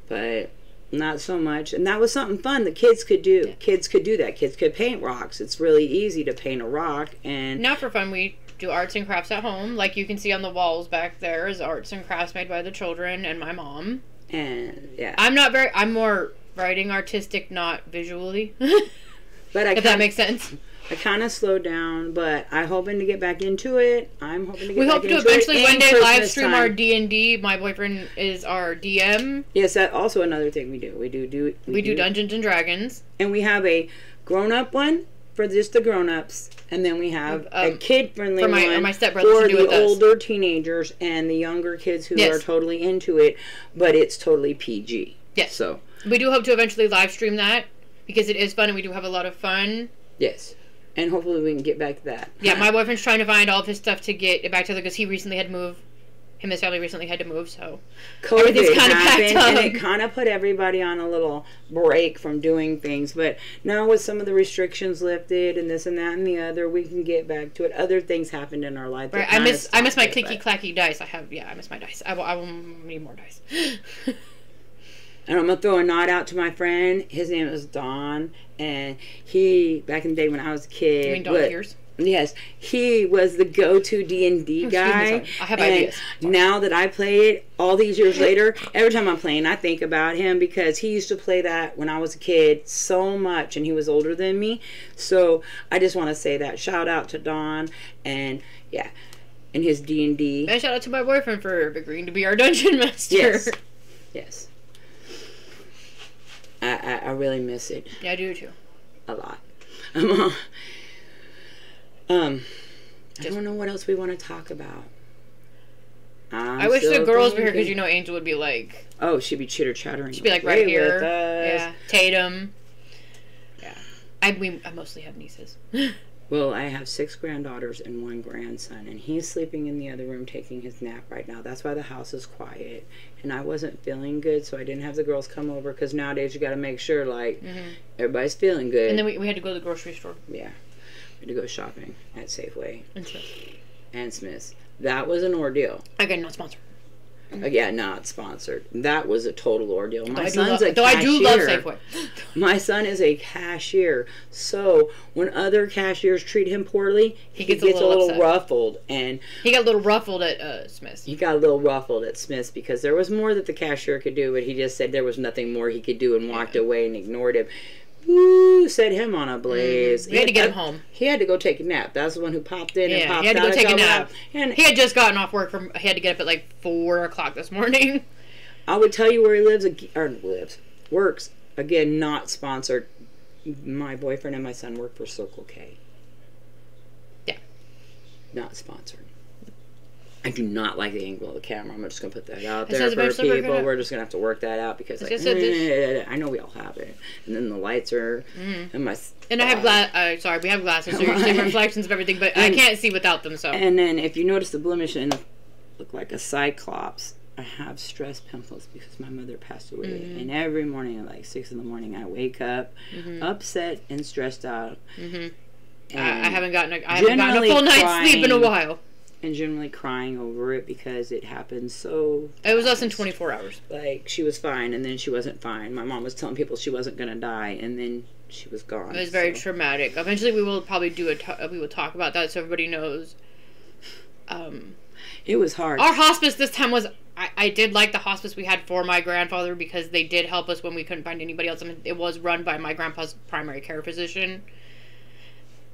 Speaker 2: But not so much. And that was something fun the kids could do. Yeah. Kids could do that. Kids could paint rocks. It's really easy to paint a rock. And
Speaker 1: now for fun, we do arts and crafts at home. Like you can see on the walls back there is arts and crafts made by the children and my mom.
Speaker 2: And yeah.
Speaker 1: I'm more writing artistic, not visually.
Speaker 2: But
Speaker 1: if that makes sense.
Speaker 2: I kind of slowed down, but I'm hoping to get back into it. I'm hoping to get
Speaker 1: we
Speaker 2: back
Speaker 1: hope
Speaker 2: into
Speaker 1: to eventually
Speaker 2: it
Speaker 1: one day
Speaker 2: Christmas
Speaker 1: live stream
Speaker 2: time.
Speaker 1: our D&D. My boyfriend is our DM.
Speaker 2: Yes, that's also another thing we do. We do
Speaker 1: Dungeons and Dragons.
Speaker 2: And we have a grown-up one for just the grown-ups, and then we have a kid-friendly one
Speaker 1: my stepbrother
Speaker 2: for
Speaker 1: to do
Speaker 2: the
Speaker 1: with us.
Speaker 2: older teenagers and the younger kids who are totally into it, but it's totally PG.
Speaker 1: Yes.
Speaker 2: So
Speaker 1: we do hope to eventually live stream that because it is fun and we do have a lot of fun.
Speaker 2: Yes. And hopefully we can get back to that.
Speaker 1: Yeah, my boyfriend's trying to find all of his stuff to get it back together because he recently had to move. Him and his family recently had to move, so
Speaker 2: everything's kind of packed up. And it kind of put everybody on a little break from doing things. But now with some of the restrictions lifted and this and that and the other, we can get back to it. Other things happened in our life.
Speaker 1: Right. I miss my clicky clacky dice. I miss my dice. I will need more dice.
Speaker 2: And I'm going to throw a nod out to my friend. His name is Don. And he, back in the day when I was a kid.
Speaker 1: You mean Don Pierce?
Speaker 2: Yes. He was the go-to D&D guy.
Speaker 1: I have ideas.
Speaker 2: Now that I play it, all these years later, every time I'm playing, I think about him because he used to play that when I was a kid so much. And he was older than me. So I just want to say that. Shout out to Don. And, yeah. And his D&D.
Speaker 1: And shout out to my boyfriend for agreeing to be our dungeon master.
Speaker 2: Yes. Yes. I really miss it.
Speaker 1: Yeah, I do too.
Speaker 2: A lot. I don't know what else we want to talk about.
Speaker 1: I wish the girls were here because Angel would be like.
Speaker 2: Oh, she'd be chitter chattering.
Speaker 1: She'd be like right here. Yeah, Tatum. Yeah, I mostly have nieces.
Speaker 2: Well, I have 6 granddaughters and 1 grandson, and he's sleeping in the other room taking his nap right now. That's why the house is quiet. And I wasn't feeling good, so I didn't have the girls come over, because nowadays you got to make sure, everybody's feeling good.
Speaker 1: And then we had to go to the grocery store.
Speaker 2: Yeah. We had to go shopping at Safeway. And Smith's. That was an ordeal.
Speaker 1: Again, not sponsored.
Speaker 2: Yeah, not sponsored. That was a total ordeal. My son's a cashier.
Speaker 1: Though I do love Safeway.
Speaker 2: My son is a cashier. So when other cashiers treat him poorly, he gets a little ruffled. And
Speaker 1: he got a little ruffled at Smith's.
Speaker 2: He got a little ruffled at Smith's because there was more that the cashier could do, but he just said there was nothing more he could do and walked away and ignored him. Ooh, set him on a blaze.
Speaker 1: We had to get him home.
Speaker 2: He had to go take a nap. That's the one who popped in and popped out.
Speaker 1: He had to go take a nap. And he had just gotten off work he had to get up at 4 o'clock this morning.
Speaker 2: I would tell you where he works. Again, not sponsored. My boyfriend and my son work for Circle K.
Speaker 1: Yeah.
Speaker 2: Not sponsored. I do not like the angle of the camera. I'm just going to put that out there for people. We're just going to have to work that out because like, I know we all have it. And then the lights are... And my...
Speaker 1: And I have sorry, we have glasses, so you're seeing reflections of everything, but I can't see without them, so...
Speaker 2: And then if you notice the blemish and look like a cyclops, I have stress pimples because my mother passed away. And every morning at like 6 in the morning, I wake up upset and stressed out.
Speaker 1: And I haven't gotten a full night's sleep in a while.
Speaker 2: And generally crying over it because it happened so fast.
Speaker 1: It was less than 24 hours.
Speaker 2: Like, she was fine, and then she wasn't fine. My mom was telling people she wasn't going to die, and then she was gone.
Speaker 1: It was very traumatic. Eventually, we will probably we will talk about that so everybody knows.
Speaker 2: It was hard.
Speaker 1: Our hospice this time was... I did like the hospice we had for my grandfather because they did help us when we couldn't find anybody else. I mean, it was run by my grandpa's primary care physician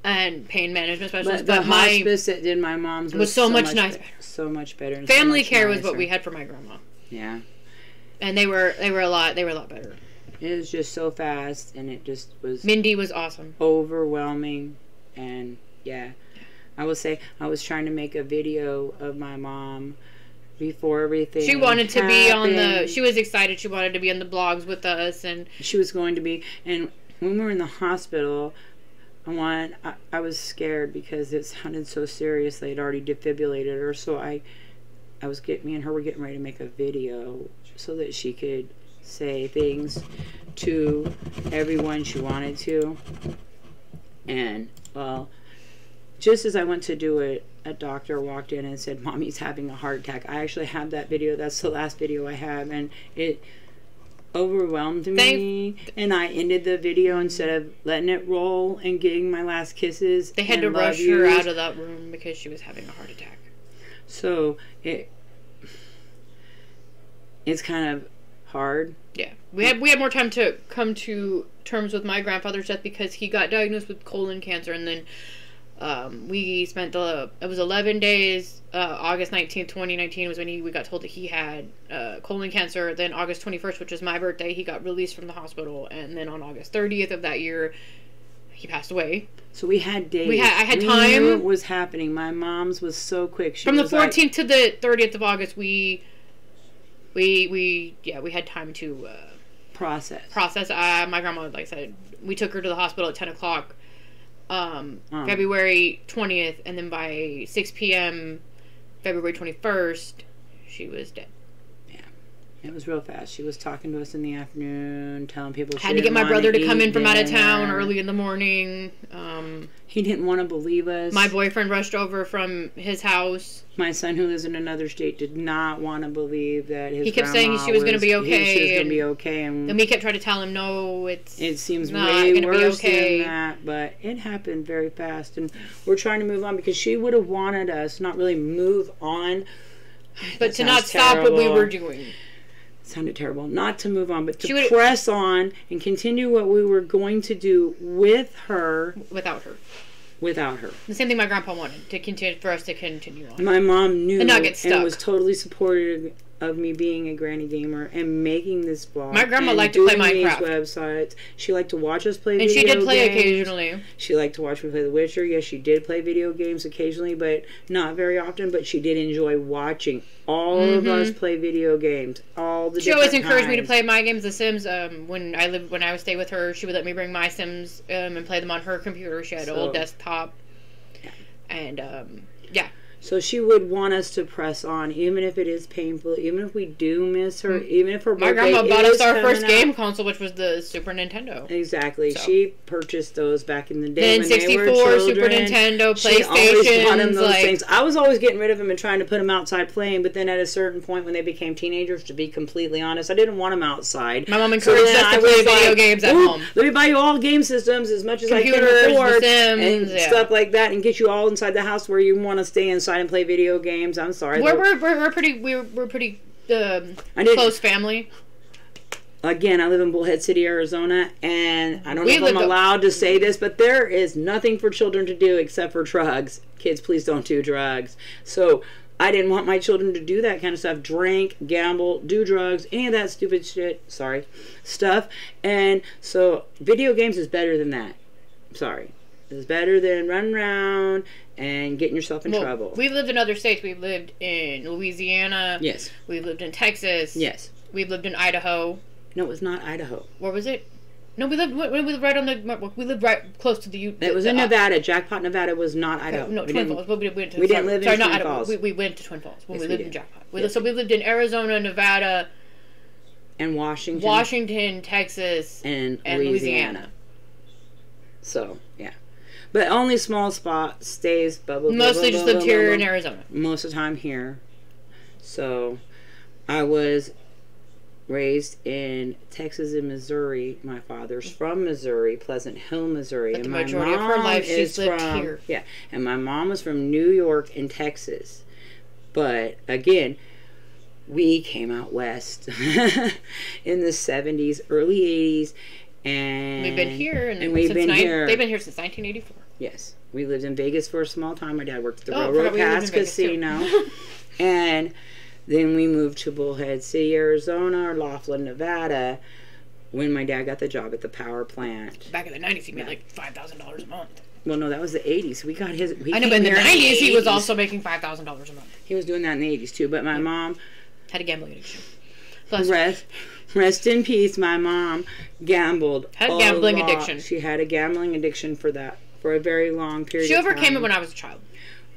Speaker 1: and pain management specialist.
Speaker 2: But my hospice that did my mom's
Speaker 1: was so much nicer.
Speaker 2: So much better. And
Speaker 1: family care was what we had for my grandma.
Speaker 2: Yeah.
Speaker 1: And they were a lot better.
Speaker 2: It was just so fast, and it just was...
Speaker 1: Mindy was awesome.
Speaker 2: Overwhelming, and yeah. I will say, I was trying to make a video of my mom before everything.
Speaker 1: She wanted to be on the... She was excited. She wanted to be on the blogs with us, and...
Speaker 2: She was going to be... And when we were in the hospital, I was scared because it sounded so serious. They had already defibrillated her, so me and her were getting ready to make a video so that she could say things to everyone she wanted to. And, well, just as I went to do it, a doctor walked in and said, "Mommy's having a heart attack." I actually have that video. That's the last video I have, and it overwhelmed me, and I ended the video instead of letting it roll and getting my last kisses.
Speaker 1: They had to rush her out of that room because she was having a heart attack.
Speaker 2: So it's kind of hard.
Speaker 1: Yeah, we had more time to come to terms with my grandfather's death because he got diagnosed with colon cancer, and then we spent it was 11 days. August 19th, 2019 was when we got told that he had colon cancer. Then August 21st, which was my birthday, he got released from the hospital, and then on August 30th of that year, he passed away.
Speaker 2: So we had days.
Speaker 1: I had time.
Speaker 2: We knew it was happening. My mom's was so quick.
Speaker 1: From the 14th to the 30th of August, we had time to
Speaker 2: process.
Speaker 1: My grandma, like I said, we took her to the hospital at 10 o'clock. February 20th, and then by 6 p.m. February 21st, she was dead.
Speaker 2: Yeah, it was real fast. She was talking to us in the afternoon, telling people she
Speaker 1: had to get my brother to come in from out of town early in the morning.
Speaker 2: He didn't want to believe us.
Speaker 1: My boyfriend rushed over from his house.
Speaker 2: My son, who lives in another state, did not want to believe that his.
Speaker 1: He kept saying she was going to be okay.
Speaker 2: She was going to be okay, and
Speaker 1: we kept trying to tell him, no, it
Speaker 2: seems way worse than that. But it happened very fast, and we're trying to move on because she would have wanted us not really move on,
Speaker 1: but to not stop what we were doing.
Speaker 2: It sounded terrible. Not to move on, but to press on and continue what we were going to do with her,
Speaker 1: without her. The same thing my grandpa wanted for us to continue on.
Speaker 2: My mom knew
Speaker 1: and not get stuck.
Speaker 2: And was totally supportive of me being a granny gamer and making this blog.
Speaker 1: My grandma liked to play Minecraft.
Speaker 2: These websites. She liked to watch us play video games.
Speaker 1: And she did play occasionally.
Speaker 2: She liked to watch me play The Witcher. Yes, she did play video games occasionally, but not very often. But she did enjoy watching all of us play video games. She always encouraged
Speaker 1: me to play my games, The Sims. When I would stay with her, she would let me bring my Sims and play them on her computer. She had an old desktop. And, yeah.
Speaker 2: So she would want us to press on, even if it is painful, even if we do miss her, even if her birthday
Speaker 1: My grandma bought us our first game console, which was the Super Nintendo.
Speaker 2: Exactly. So. She purchased those back in the day when
Speaker 1: 64,
Speaker 2: they were children.
Speaker 1: Super Nintendo, PlayStation.
Speaker 2: She always bought them those things. I was always getting rid of them and trying to put them outside playing, but then at a certain point when they became teenagers, to be completely honest, I didn't want them outside.
Speaker 1: My mom encouraged us to play video games at home.
Speaker 2: Let me buy you all game systems as much as
Speaker 1: Computers,
Speaker 2: I can afford.
Speaker 1: The Sims,
Speaker 2: and stuff like that, and get you all inside the house where you want to stay inside and play video games. I'm sorry.
Speaker 1: We're pretty close family.
Speaker 2: Again, I live in Bullhead City, Arizona, and I don't know if I'm allowed to say this, but there is nothing for children to do except for drugs. Kids, please don't do drugs. So I didn't want my children to do that kind of stuff. Drink, gamble, do drugs, any of that stupid stuff. And so video games is better than that. Sorry. It's better than running around and getting yourself in trouble.
Speaker 1: We've lived in other states. We've lived in Louisiana.
Speaker 2: Yes.
Speaker 1: We've lived in Texas.
Speaker 2: Yes.
Speaker 1: We've lived in Idaho.
Speaker 2: No, it was not Idaho.
Speaker 1: Where was it? No, we lived right on the. We lived right close to the.
Speaker 2: It was in Nevada. Jackpot, Nevada was not Idaho.
Speaker 1: No, Twin Falls. But we didn't
Speaker 2: live in Twin Falls.
Speaker 1: We went to Twin Falls when we lived in Jackpot. So we lived in Arizona, Nevada,
Speaker 2: and Washington,
Speaker 1: Texas,
Speaker 2: and Louisiana. So yeah, but only small stays.
Speaker 1: Mostly just lived here in Arizona.
Speaker 2: Most of the time here. So I was raised in Texas and Missouri. My father's from Missouri, Pleasant Hill, Missouri.
Speaker 1: But the majority of her life she's lived here.
Speaker 2: Yeah, and my mom was from New York and Texas. But again, we came out west in the 70s, early 80s, and
Speaker 1: we've been here.
Speaker 2: And we've been here.
Speaker 1: They've been here since 1984.
Speaker 2: Yes, we lived in Vegas for a small time. My dad worked at the Railroad Pass Casino, and then we moved to Bullhead City, Arizona, or Laughlin, Nevada, when my dad got the job at the power plant.
Speaker 1: Back in the 90s, he made like $5,000 a month.
Speaker 2: Well, no, that was the 80s. We got his...
Speaker 1: I know, but in the 90s, he was also making $5,000 a month.
Speaker 2: He was doing that in the 80s, too. But my mom...
Speaker 1: had a gambling addiction.
Speaker 2: Rest in peace, my mom gambled.
Speaker 1: Had a gambling addiction.
Speaker 2: She had a gambling addiction for a very long period of time.
Speaker 1: She overcame it when I was a child.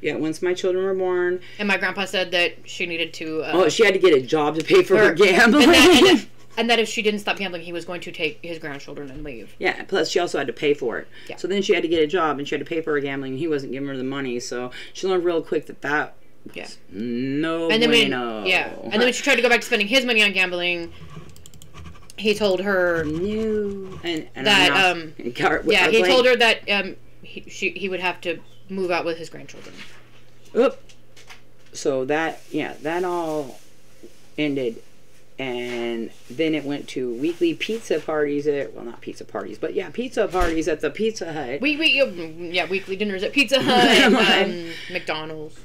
Speaker 2: Yeah, once my children were born.
Speaker 1: And my grandpa said that she needed to...
Speaker 2: she had to get a job to pay for her gambling.
Speaker 1: And that if she didn't stop gambling, he was going to take his grandchildren and leave.
Speaker 2: Yeah, plus she also had to pay for it. Yeah. So then she had to get a job, and she had to pay for her gambling, and he wasn't giving her the money. So she learned real quick that was no bueno.
Speaker 1: And then when she tried to go back to spending his money on gambling, he told her...
Speaker 2: No. And
Speaker 1: that, he told her that he would have to move out with his grandchildren.
Speaker 2: Oop. So that all ended, and then it went to weekly pizza parties not pizza parties, but pizza parties at the Pizza Hut.
Speaker 1: Weekly dinners at Pizza Hut, McDonald's,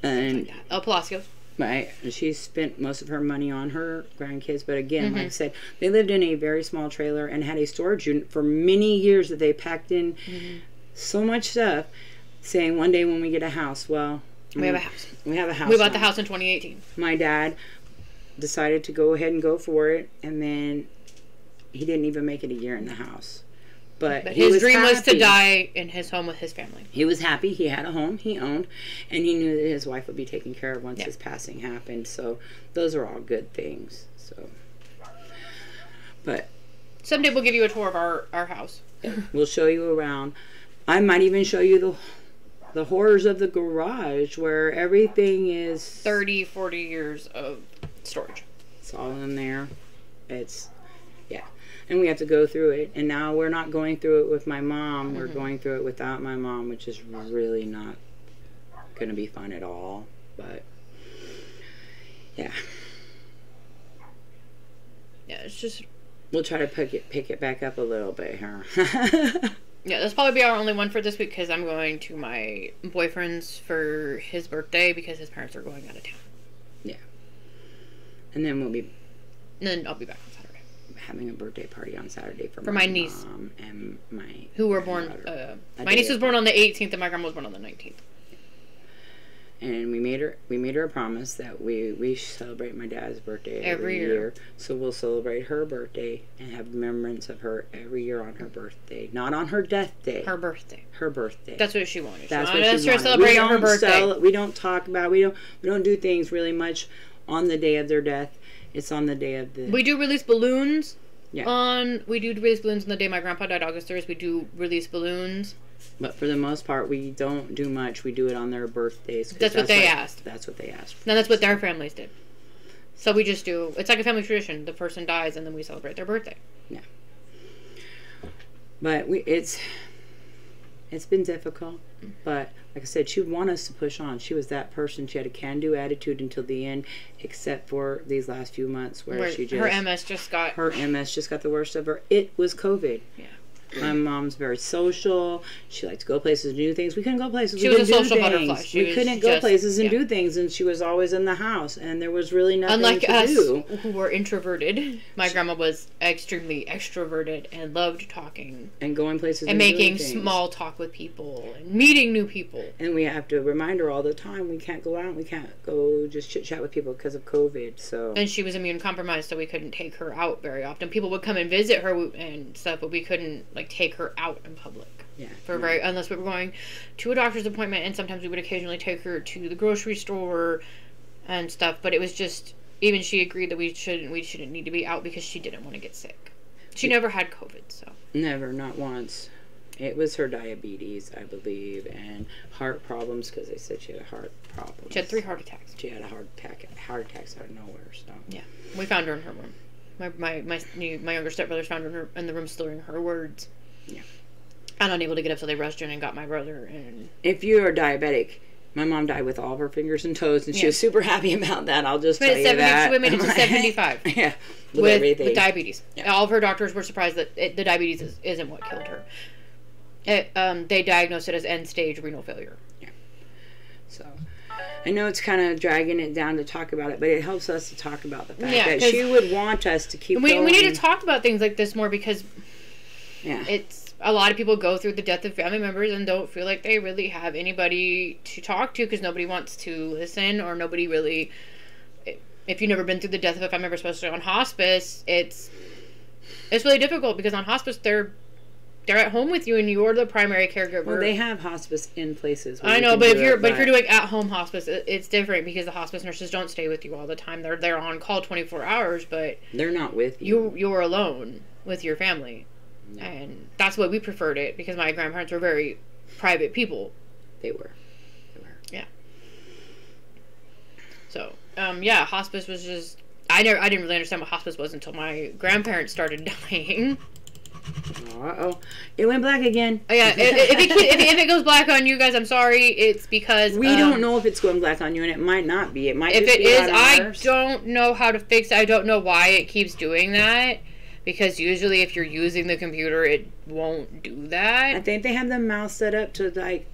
Speaker 2: and
Speaker 1: like El Palacios.
Speaker 2: Right, and she spent most of her money on her grandkids, but again, like I said, they lived in a very small trailer and had a storage unit for many years that they packed in so much stuff, saying one day when we get a house, we have a house. We
Speaker 1: bought the house in 2018.
Speaker 2: My dad decided to go ahead and go for it, and then he didn't even make it a year in the house. But
Speaker 1: his dream was to die in his home with his family.
Speaker 2: He was happy. He had a home he owned, and he knew that his wife would be taken care of once his passing happened. So those are all good things. So, but
Speaker 1: someday we'll give you a tour of our house.
Speaker 2: We'll show you around. I might even show you the horrors of the garage, where everything is
Speaker 1: 30-40 years of storage.
Speaker 2: It's all in there. And we have to go through it. And now we're not going through it with my mom. We're going through it without my mom, which is really not going to be fun at all. But, yeah.
Speaker 1: Yeah, it's just...
Speaker 2: We'll try to pick it back up a little bit here.
Speaker 1: Yeah, this will probably be our only one for this week, because I'm going to my boyfriend's for his birthday, because his parents are going out of town.
Speaker 2: Yeah. And then
Speaker 1: And then I'll be back on Saturday.
Speaker 2: Having a birthday party on Saturday for
Speaker 1: my niece
Speaker 2: mom and my
Speaker 1: who were born. My niece was born on the 18th, and my grandma was born on the 19th.
Speaker 2: And we made her a promise that we celebrate my dad's birthday every year. So we'll celebrate her birthday and have remembrance of her every year on her birthday, not on her death day.
Speaker 1: Her birthday.
Speaker 2: Her birthday.
Speaker 1: That's what she wanted.
Speaker 2: That's what she wanted.
Speaker 1: Celebrate her birthday.
Speaker 2: We don't talk about. We don't do things really much on the day of their death. It's on the day of the...
Speaker 1: We do release balloons.
Speaker 2: Yeah.
Speaker 1: We do release balloons on the day my grandpa died, August 3rd. We do release balloons.
Speaker 2: But for the most part, we don't do much. We do it on their birthdays.
Speaker 1: That's what they asked.
Speaker 2: That's what they asked.
Speaker 1: And that's what their families did. So we just do... It's like a family tradition. The person dies, and then we celebrate their birthday.
Speaker 2: Yeah. But it's been difficult. But like I said, she would want us to push on. She was that person. She had a can-do attitude until the end, except for these last few months where she just...
Speaker 1: Her MS just got...
Speaker 2: Her MS just got the worst of her. It was COVID.
Speaker 1: Yeah.
Speaker 2: My mom's very social. She liked to go places and do things. We couldn't go places.
Speaker 1: She was a social butterfly.
Speaker 2: We couldn't go places and do things, and she was always in the house, and there was really nothing to do.
Speaker 1: Unlike us, who were introverted, my grandma was extremely extroverted and loved talking.
Speaker 2: And going places
Speaker 1: and making small talk with people and meeting new people.
Speaker 2: And we have to remind her all the time, we can't go out, we can't go just chit-chat with people because of COVID, so...
Speaker 1: And she was immune compromised, so we couldn't take her out very often. People would come and visit her and stuff, but we couldn't, like, take her out in public.
Speaker 2: Yeah.
Speaker 1: Unless we were going to a doctor's appointment, and sometimes we would occasionally take her to the grocery store and stuff, but it was just, even she agreed that we shouldn't need to be out because she didn't want to get sick. She never had COVID, so.
Speaker 2: Never, not once. It was her diabetes, I believe, and heart problems, because they said she had heart problems.
Speaker 1: She had 3 heart attacks.
Speaker 2: She had a heart attacks out of nowhere, so.
Speaker 1: Yeah. We found her in her room. My younger stepbrothers found her in the room slurring her words.
Speaker 2: Yeah.
Speaker 1: And unable to get up, so they rushed in and got my brother. And
Speaker 2: if you are diabetic, my mom died with all of her fingers and toes, and she was super happy about that. I'll just tell you that.
Speaker 1: She made it to 75.
Speaker 2: Yeah.
Speaker 1: With diabetes. Yeah. All of her doctors were surprised that the diabetes isn't what killed her. They diagnosed it as end-stage renal failure.
Speaker 2: Yeah. So, I know it's kind of dragging it down to talk about it, but it helps us to talk about the fact that she would want us to keep going.
Speaker 1: We need to talk about things like this more because it's... A lot of people go through the death of family members and don't feel like they really have anybody to talk to because nobody wants to listen, or nobody really... If you've never been through the death of a family member, especially on hospice, it's really difficult because on hospice they're at home with you and you're the primary caregiver.
Speaker 2: Well, they have hospice in places.
Speaker 1: I know, but if you're doing at home hospice, it's different because the hospice nurses don't stay with you all the time. They're on call 24 hours, but
Speaker 2: they're not with you.
Speaker 1: You're alone with your family. No. And that's why we preferred it, because my grandparents were very private people.
Speaker 2: They were.
Speaker 1: Yeah. So, hospice was just... I didn't really understand what hospice was until my grandparents started dying.
Speaker 2: Uh-oh. It went black again.
Speaker 1: Oh, yeah. if it goes black on you guys, I'm sorry. It's because...
Speaker 2: We don't know if it's going black on you, and it might not be. It might
Speaker 1: if
Speaker 2: just
Speaker 1: it
Speaker 2: be
Speaker 1: is, I don't know how to fix it. I don't know why it keeps doing that. Because usually if you're using the computer, it won't do that.
Speaker 2: I think they have the mouse set up to, like,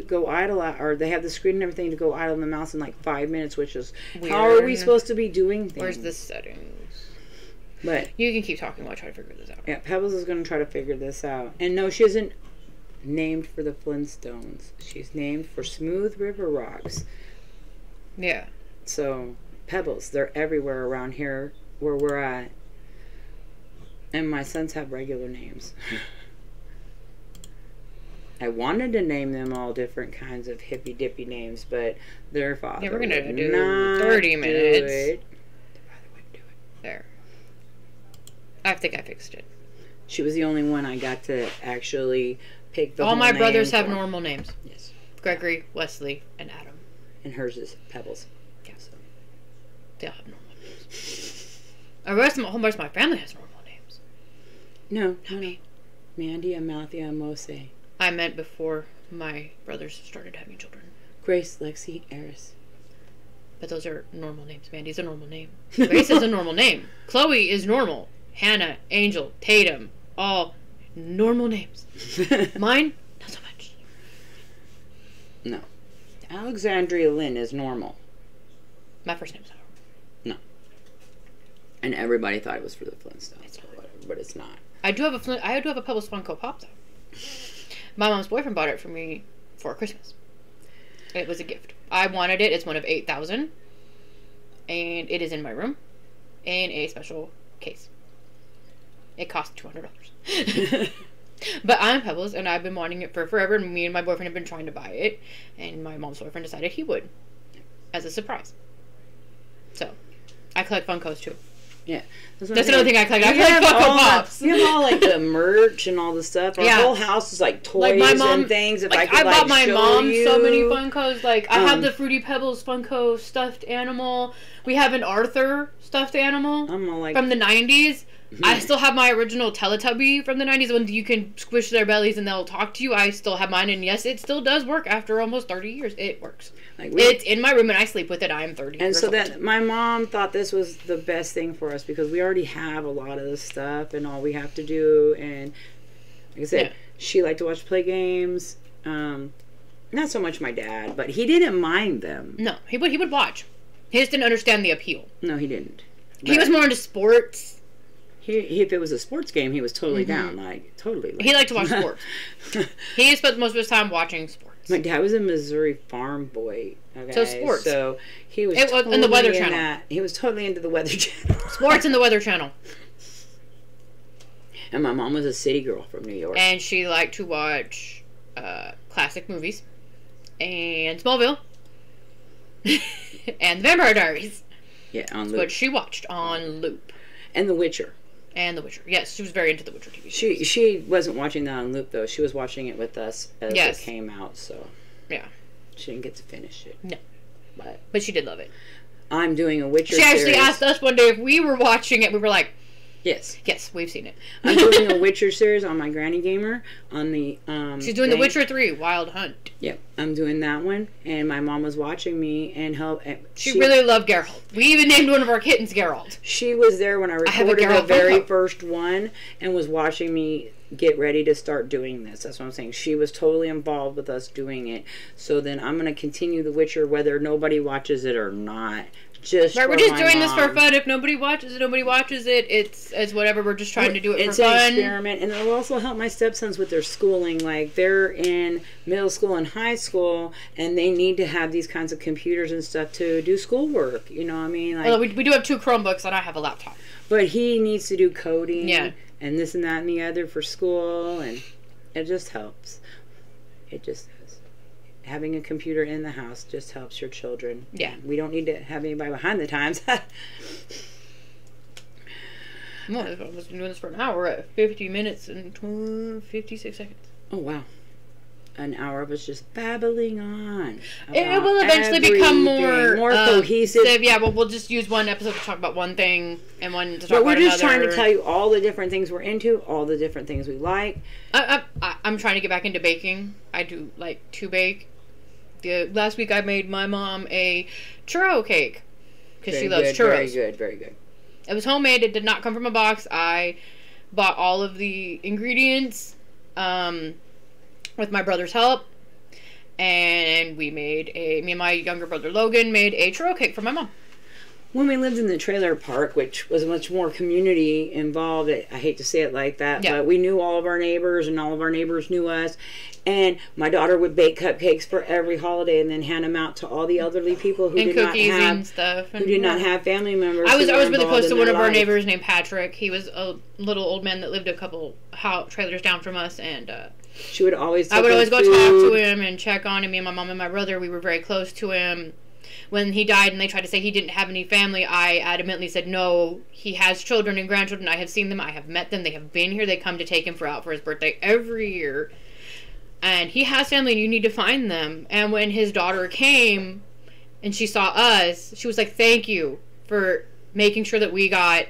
Speaker 2: go idle, or they have the screen and everything to go idle on the mouse in, like, 5 minutes, which is... Weird. How are we supposed to be doing things?
Speaker 1: Where's the settings?
Speaker 2: But...
Speaker 1: You can keep talking while I try to figure this out.
Speaker 2: Yeah, Pebbles is going to try to figure this out. And no, she isn't named for the Flintstones. She's named for smooth river rocks.
Speaker 1: Yeah.
Speaker 2: So, Pebbles, they're everywhere around here where we're at. And my sons have regular names. I wanted to name them all different kinds of hippy-dippy names, but their father
Speaker 1: we're going to do 30 minutes.
Speaker 2: Their father wouldn't do it.
Speaker 1: There. I think I fixed it.
Speaker 2: She was the only one I got to actually pick the
Speaker 1: all
Speaker 2: whole
Speaker 1: my
Speaker 2: name
Speaker 1: brothers
Speaker 2: for.
Speaker 1: Have normal names.
Speaker 2: Yes.
Speaker 1: Gregory, Wesley, and Adam.
Speaker 2: And hers is Pebbles.
Speaker 1: Yeah. So. They all have normal names. The rest of my family has normal.
Speaker 2: No, not me. Mandy, Amathia, and Mose.
Speaker 1: I meant before my brothers started having children.
Speaker 2: Grace, Lexi, Eris.
Speaker 1: But those are normal names. Mandy's a normal name. Grace is a normal name. Chloe is normal. Hannah, Angel, Tatum, all normal names. Mine, not so much.
Speaker 2: No. Alexandria Lynn is normal.
Speaker 1: My first name's not
Speaker 2: normal. No. And everybody thought it was for the Flintstones, but it's not.
Speaker 1: I do have a Pebbles Funko Pop though. My mom's boyfriend bought it for me for Christmas. It was a gift. I wanted it. It's one of 8,000, and it is in my room in a special case. It cost $200. But I'm Pebbles, and I've been wanting it for forever. And me and my boyfriend have been trying to buy it, and my mom's boyfriend decided he would, as a surprise. So, I collect Funkos too.
Speaker 2: Yeah.
Speaker 1: That's another thing I collect. I collect Funko Pops.
Speaker 2: You have all, like, the merch and all the stuff. Our whole house is, like, toys like my mom, and things. If I
Speaker 1: bought my mom so many Funkos. Like, I have the Fruity Pebbles Funko stuffed animal. We have an Arthur stuffed animal from the 90s. I still have my original Teletubby from the 90s when you can squish their bellies and they'll talk to you. I still have mine, and yes, it still does work after almost 30 years. It works. It's in my room, and I sleep with it. I'm 30 years old.
Speaker 2: And so my mom thought this was the best thing for us because we already have a lot of this stuff, and all we have to do, and Like I said, she liked to watch play games. Not so much my dad, but he didn't mind them.
Speaker 1: No, he would watch. He just didn't understand the appeal.
Speaker 2: No, he didn't. But
Speaker 1: he was more into sports.
Speaker 2: If it was a sports game, he was totally down. Like, totally.
Speaker 1: He liked to watch sports. He spent most of his time watching sports.
Speaker 2: My dad was a Missouri farm boy. Okay?
Speaker 1: So sports.
Speaker 2: So he was
Speaker 1: in the Weather Channel.
Speaker 2: He was totally into the Weather Channel.
Speaker 1: Sports in the Weather Channel.
Speaker 2: And my mom was a city girl from New York.
Speaker 1: And she liked to watch classic movies. And Smallville. And The Vampire Diaries.
Speaker 2: Yeah, on loop.
Speaker 1: That's what she watched on loop.
Speaker 2: And The Witcher.
Speaker 1: And The Witcher. Yes, she was very into The Witcher TV.
Speaker 2: She wasn't watching that on loop, though. She was watching it with us as it came out, so...
Speaker 1: Yeah.
Speaker 2: She didn't get to finish it.
Speaker 1: No.
Speaker 2: But
Speaker 1: she did love it.
Speaker 2: I'm doing a Witcher
Speaker 1: She actually asked us one day if we were watching it. We were like...
Speaker 2: Yes.
Speaker 1: Yes, we've seen it.
Speaker 2: I'm doing a Witcher series on my Granny Gamer on the
Speaker 1: She's doing The Witcher 3, Wild Hunt.
Speaker 2: Yep, I'm doing that one, and my mom was watching me and
Speaker 1: She really loved Geralt. We even named one of our kittens Geralt.
Speaker 2: She was there when I recorded the very first one and was watching me get ready to start doing this. That's what I'm saying. She was totally involved with us doing it. So then I'm going to continue The Witcher whether nobody watches it or not. We're just
Speaker 1: doing this for fun. If nobody watches it, nobody watches it. It's whatever. We're just trying to do it for fun.
Speaker 2: It's an experiment, and it'll also help my stepsons with their schooling. Like, they're in middle school and high school, and they need to have these kinds of computers and stuff to do schoolwork. You know what I mean? Like,
Speaker 1: well, we do have 2 Chromebooks, and I have a laptop.
Speaker 2: But he needs to do coding, and this and that and the other for school, and it just helps. It just does. Having a computer in the house just helps your children.
Speaker 1: Yeah.
Speaker 2: We don't need to have anybody behind the times.
Speaker 1: Well, I've been doing this for an hour at 50 minutes and 56 seconds.
Speaker 2: Oh, wow. An hour of us just babbling on.
Speaker 1: It will eventually become more
Speaker 2: cohesive.
Speaker 1: Yeah, well, we'll just use one episode to talk about one thing and one to talk about another.
Speaker 2: But we're just trying to tell you all the different things we're into, all the different things we like.
Speaker 1: I'm trying to get back into baking. I do like to bake. Last week I made my mom a churro cake because she loves churros.
Speaker 2: Very good.
Speaker 1: It was homemade. It did not come from a box. I bought all of the ingredients with my brother's help, and me and my younger brother Logan made a churro cake for my mom.
Speaker 2: When we lived in the trailer park, which was much more community involved, I hate to say it like that, but we knew all of our neighbors, and all of our neighbors knew us. And my daughter would bake cupcakes for every holiday and then hand them out to all the elderly people who did not have family members.
Speaker 1: I was really close to one of our neighbors named Patrick. He was a little old man that lived a couple trailers down from us, and
Speaker 2: she would always.
Speaker 1: I would always go talk to him and check on him. Me and my mom and my brother, we were very close to him. When he died and they tried to say he didn't have any family, I adamantly said, no, he has children and grandchildren. I have seen them. I have met them. They have been here. They come to take him out for his birthday every year. And he has family, and you need to find them. And when his daughter came and she saw us, she was like, thank you for making sure that we got...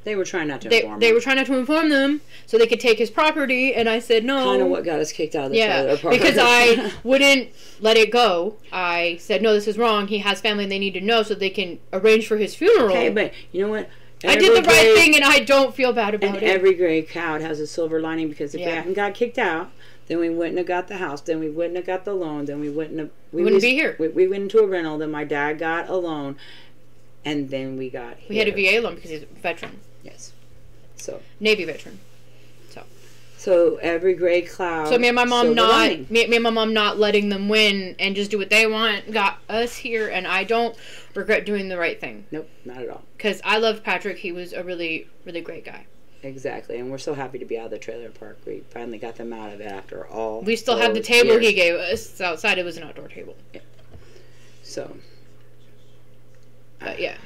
Speaker 2: They were trying not to inform them.
Speaker 1: They were trying not to inform them so they could take his property, and I said no.
Speaker 2: Kind of what got us kicked out of the trailer park.
Speaker 1: Because I wouldn't let it go. I said, no, this is wrong. He has family, and they need to know so they can arrange for his funeral.
Speaker 2: Okay, but you know what?
Speaker 1: I did the right thing, and I don't feel bad about it.
Speaker 2: And every gray cloud has a silver lining, because if we hadn't got kicked out, then we wouldn't have got the house, then we wouldn't have got the loan, then we wouldn't be here. We went into a rental, then my dad got a loan, and then we got here.
Speaker 1: We had a VA loan because he's a veteran.
Speaker 2: Yes. So
Speaker 1: Navy veteran.
Speaker 2: So every gray cloud.
Speaker 1: So me and my mom not letting them win and just do what they want got us here, and I don't regret doing the right thing.
Speaker 2: Nope, not at all.
Speaker 1: Because I loved Patrick. He was a really, really great guy.
Speaker 2: Exactly, and we're so happy to be out of the trailer park. We finally got them out of it after all.
Speaker 1: We still have the table he gave us. Outside, it was an outdoor table.
Speaker 2: Yeah. So.
Speaker 1: But yeah,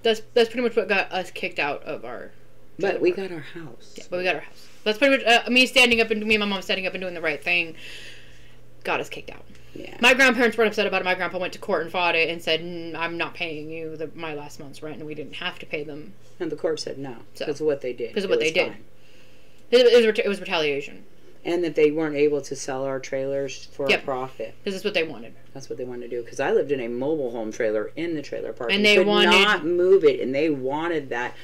Speaker 1: that's pretty much what got us kicked out of our.
Speaker 2: But we got our house.
Speaker 1: Yeah, but we got our house. That's pretty much me and my mom standing up and doing the right thing. Got us kicked out.
Speaker 2: Yeah.
Speaker 1: My grandparents weren't upset about it. My grandpa went to court and fought it and said, I'm not paying you my last month's rent, and we didn't have to pay them.
Speaker 2: And the court said no, because of what they did.
Speaker 1: Because of what they did. It was retaliation.
Speaker 2: And that they weren't able to sell our trailers for a profit.
Speaker 1: Because that's what they wanted.
Speaker 2: That's what they wanted to do. Because I lived in a mobile home trailer in the trailer park.
Speaker 1: And they
Speaker 2: could not move it, and they wanted that.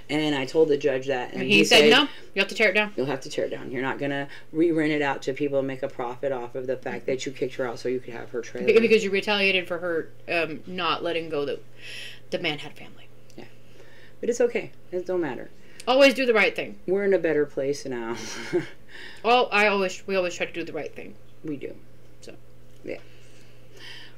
Speaker 2: And I told the judge that.
Speaker 1: And he said, no, you have to tear it down.
Speaker 2: You'll have to tear it down. You're not going to re-rent it out to people and make a profit off of the fact that you kicked her out so you could have her trailer.
Speaker 1: Because you retaliated for her not letting go that the man had family.
Speaker 2: Yeah. But it's okay. It don't matter.
Speaker 1: Always do the right thing.
Speaker 2: We're in a better place now.
Speaker 1: Well, we always try to do the right thing.
Speaker 2: We do.
Speaker 1: So,
Speaker 2: yeah.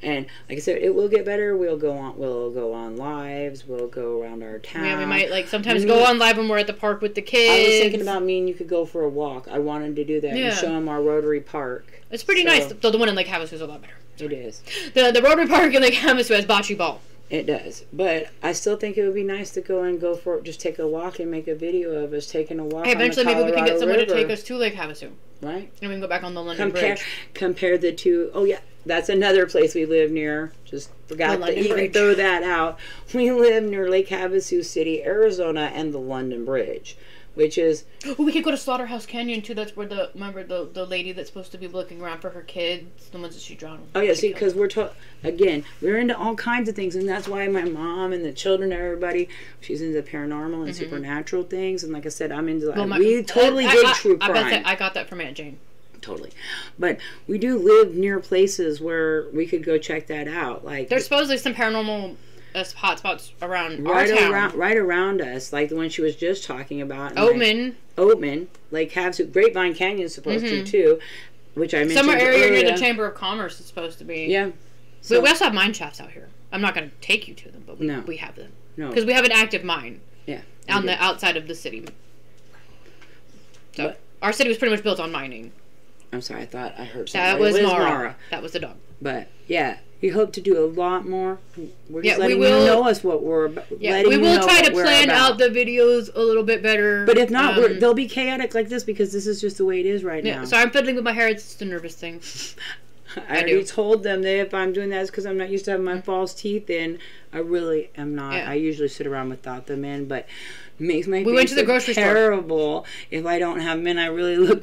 Speaker 2: And like I said, it will get better. We'll go on lives. We'll go around our town.
Speaker 1: Yeah, we might sometimes go on live when we're at the park with the kids.
Speaker 2: I was thinking about me and you could go for a walk. I wanted to do that and show them our Rotary Park.
Speaker 1: It's pretty nice. The one in Lake Havasu is a lot better.
Speaker 2: It is.
Speaker 1: The Rotary Park in Lake Havasu has bocce ball.
Speaker 2: It does. But I still think it would be nice to go for it. Just take a walk and make a video of us taking a walk. Hey,
Speaker 1: eventually maybe we can get someone to take us to Lake Havasu.
Speaker 2: Right.
Speaker 1: And we can go back on the London Bridge.
Speaker 2: Compare the two. Oh, yeah. That's another place we live near. Just forgot to even throw that out. We live near Lake Havasu City, Arizona, and the London Bridge, which is...
Speaker 1: Oh, we could go to Slaughterhouse Canyon, too. That's where remember the lady that's supposed to be looking around for her kids, the ones that she drowned.
Speaker 2: Oh, yeah, see, because again, we're into all kinds of things, and that's why my mom and the children, everybody, she's into paranormal and supernatural things, and like I said, I'm into... we totally dig true crime.
Speaker 1: I got that from Aunt Jane.
Speaker 2: Totally. But we do live near places where we could go check that out. Like
Speaker 1: there's supposedly some paranormal hotspots around our town.
Speaker 2: Right around us, like the one she was just talking about.
Speaker 1: Oatman.
Speaker 2: Lake Havasu. Grapevine Canyon is supposed to, too, which I mentioned
Speaker 1: somewhere area
Speaker 2: earlier.
Speaker 1: near the Chamber of Commerce is supposed to be.
Speaker 2: Yeah.
Speaker 1: So, we also have mine shafts out here. I'm not going to take you to them, but we have them.
Speaker 2: No.
Speaker 1: Because we have an active mine.
Speaker 2: Yeah.
Speaker 1: On the outside of the city. So, our city was pretty much built on mining.
Speaker 2: I'm sorry, I thought I heard something.
Speaker 1: That was Mara. That was the dog.
Speaker 2: But, yeah, we hope to do a lot more. We're just letting you know us what we're about.
Speaker 1: Yeah, we will try to plan out the videos a little bit better.
Speaker 2: But if not, they'll be chaotic like this because this is just the way it is right now.
Speaker 1: So I'm fiddling with my hair. It's just a nervous thing.
Speaker 2: I already told them that if I'm doing that, it's because I'm not used to having my false teeth in. I really am not. Yeah. I usually sit around without them in, but... makes my face
Speaker 1: to the grocery
Speaker 2: terrible
Speaker 1: store.
Speaker 2: If I don't have them in. I really look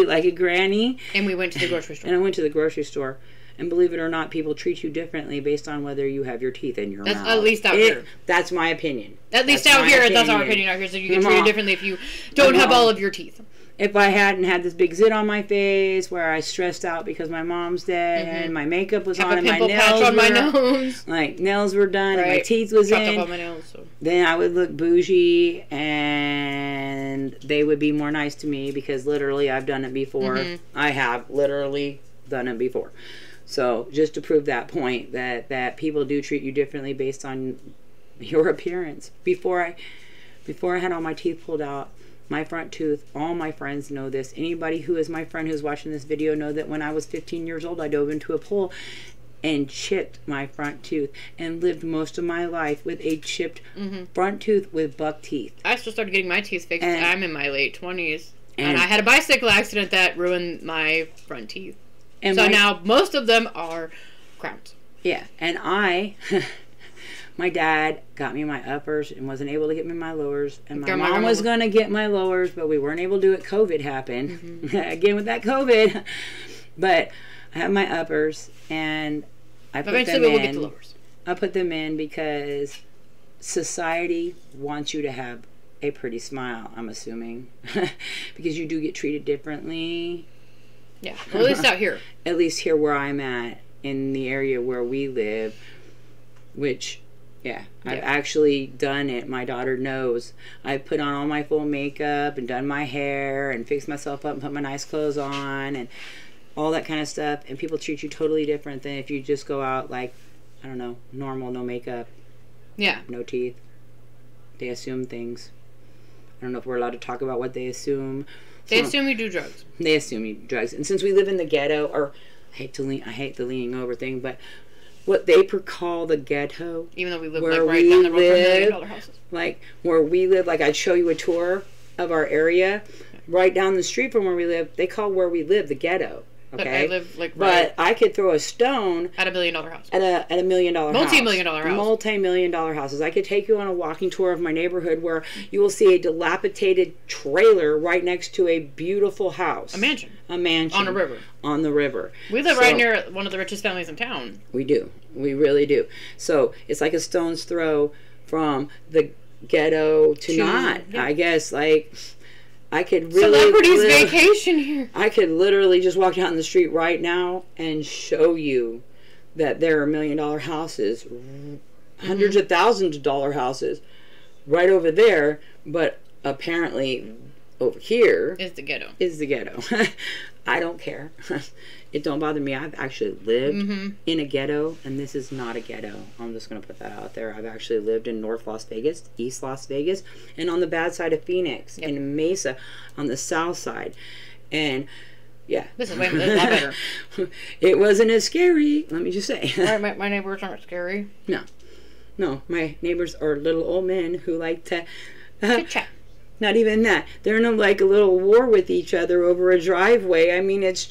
Speaker 2: like a granny.
Speaker 1: And we went to the grocery store.
Speaker 2: And I went to the grocery store. And believe it or not, people treat you differently based on whether you have your teeth in your mouth.
Speaker 1: At least out here.
Speaker 2: That's my opinion.
Speaker 1: At least out here, that's our opinion out here. So you get treated differently if you don't have all of your teeth.
Speaker 2: If I hadn't had this big zit on my face where I stressed out because my mom's dead and my makeup was on and my nails
Speaker 1: on my nose.
Speaker 2: Like nails were done and my teeth was in.
Speaker 1: Up on my nails, so.
Speaker 2: Then I would look bougie and they would be more nice to me because literally I've done it before. I have literally done it before. So just to prove that point that people do treat you differently based on your appearance. Before I had all my teeth pulled out, my front tooth, all my friends know this. Anybody who is my friend who's watching this video know that when I was 15 years old, I dove into a pool and chipped my front tooth and lived most of my life with a chipped front tooth with buck teeth.
Speaker 1: I still started getting my teeth fixed. I'm in my late 20s. And I had a bicycle accident that ruined my front teeth. And so now most of them are crowns.
Speaker 2: Yeah. And my dad got me my uppers and wasn't able to get me my lowers. And my mom was going to get my lowers, but we weren't able to do it. COVID happened. Again with that COVID. But I have my uppers and I put them in. Eventually we'll get the lowers. I put them in because society wants you to have a pretty smile, I'm assuming. Because you do get treated differently.
Speaker 1: Yeah, well, at least out here.
Speaker 2: At least here where I'm at, in the area where we live, which... Yeah, I've actually done it. My daughter knows. I've put on all my full makeup and done my hair and fixed myself up and put my nice clothes on and all that kind of stuff. And people treat you totally different than if you just go out like, I don't know, normal, no makeup.
Speaker 1: Yeah.
Speaker 2: No teeth. They assume things. I don't know if we're allowed to talk about what they assume.
Speaker 1: They assume you do drugs.
Speaker 2: They assume you do drugs. And since we live in the ghetto, or I hate the leaning over thing, but... what they call the ghetto.
Speaker 1: Even though we live like right down the road from $1 million houses.
Speaker 2: Like where we live, like I'd show you a tour of our area. Right down the street from where we live, they call where we live the ghetto. Okay.
Speaker 1: But I live like
Speaker 2: right. But I could throw a stone
Speaker 1: at $1 million house.
Speaker 2: At a $1 million house.
Speaker 1: Multi-million-dollar house.
Speaker 2: Multi-million-dollar houses. I could take you on a walking tour of my neighborhood where you will see a dilapidated trailer right next to a beautiful house.
Speaker 1: A mansion.
Speaker 2: A mansion.
Speaker 1: On a river.
Speaker 2: On the river.
Speaker 1: We live right near one of the richest families in town.
Speaker 2: We do. We really do. So it's like a stone's throw from the ghetto to not. Yeah. I guess, like, I could really...
Speaker 1: Celebrities vacation here.
Speaker 2: I could literally just walk down the street right now and show you that there are $1 million houses, hundreds of thousands of dollar houses right over there, but apparently over here
Speaker 1: is the ghetto.
Speaker 2: I don't care. It don't bother me. I've actually lived in a ghetto, and this is not a ghetto. I'm just going to put that out there. I've actually lived in North Las Vegas, East Las Vegas, and on the bad side of Phoenix, in Mesa, on the south side. And, yeah.
Speaker 1: This is a lot better.
Speaker 2: It wasn't as scary, let me just say.
Speaker 1: My neighbors aren't scary.
Speaker 2: No, my neighbors are little old men who like to...
Speaker 1: Chitchat.
Speaker 2: Not even that. They're in like a little war with each other over a driveway. I mean, it's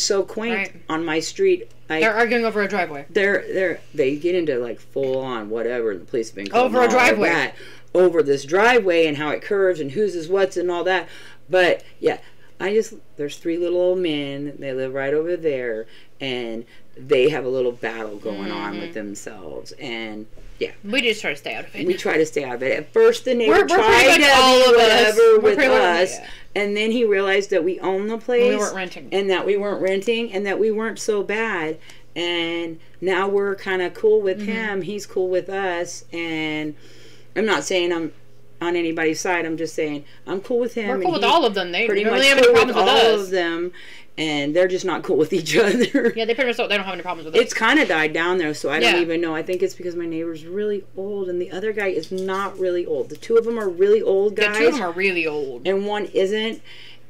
Speaker 2: so quaint on my street.
Speaker 1: They're arguing over a driveway.
Speaker 2: They get into like full on whatever. The police have been called
Speaker 1: over a driveway.
Speaker 2: Over this driveway and how it curves and whose is what's and all that. But yeah, there's 3 little old men. They live right over there, and they have a little battle going on with themselves. And yeah,
Speaker 1: we just try to stay out of it.
Speaker 2: We try to stay out of it. At first, the neighbor tried to do whatever with us, and then he realized that we own the place,
Speaker 1: we weren't renting,
Speaker 2: and that we weren't so bad. And now we're kind of cool with him. He's cool with us, and I'm not saying I'm on anybody's side. I'm just saying I'm cool with him.
Speaker 1: We're cool with all of them. They
Speaker 2: pretty
Speaker 1: don't
Speaker 2: much
Speaker 1: really have any problems with
Speaker 2: all
Speaker 1: us.
Speaker 2: Of them. And they're just not cool with each other.
Speaker 1: Yeah, they pretty much they don't have any problems with us.
Speaker 2: It's kind of died down there, so I don't even know. I think it's because my neighbor's really old, and the other guy is not really old. The 2 of them are really old guys.
Speaker 1: The 2 of them are really old.
Speaker 2: And one isn't.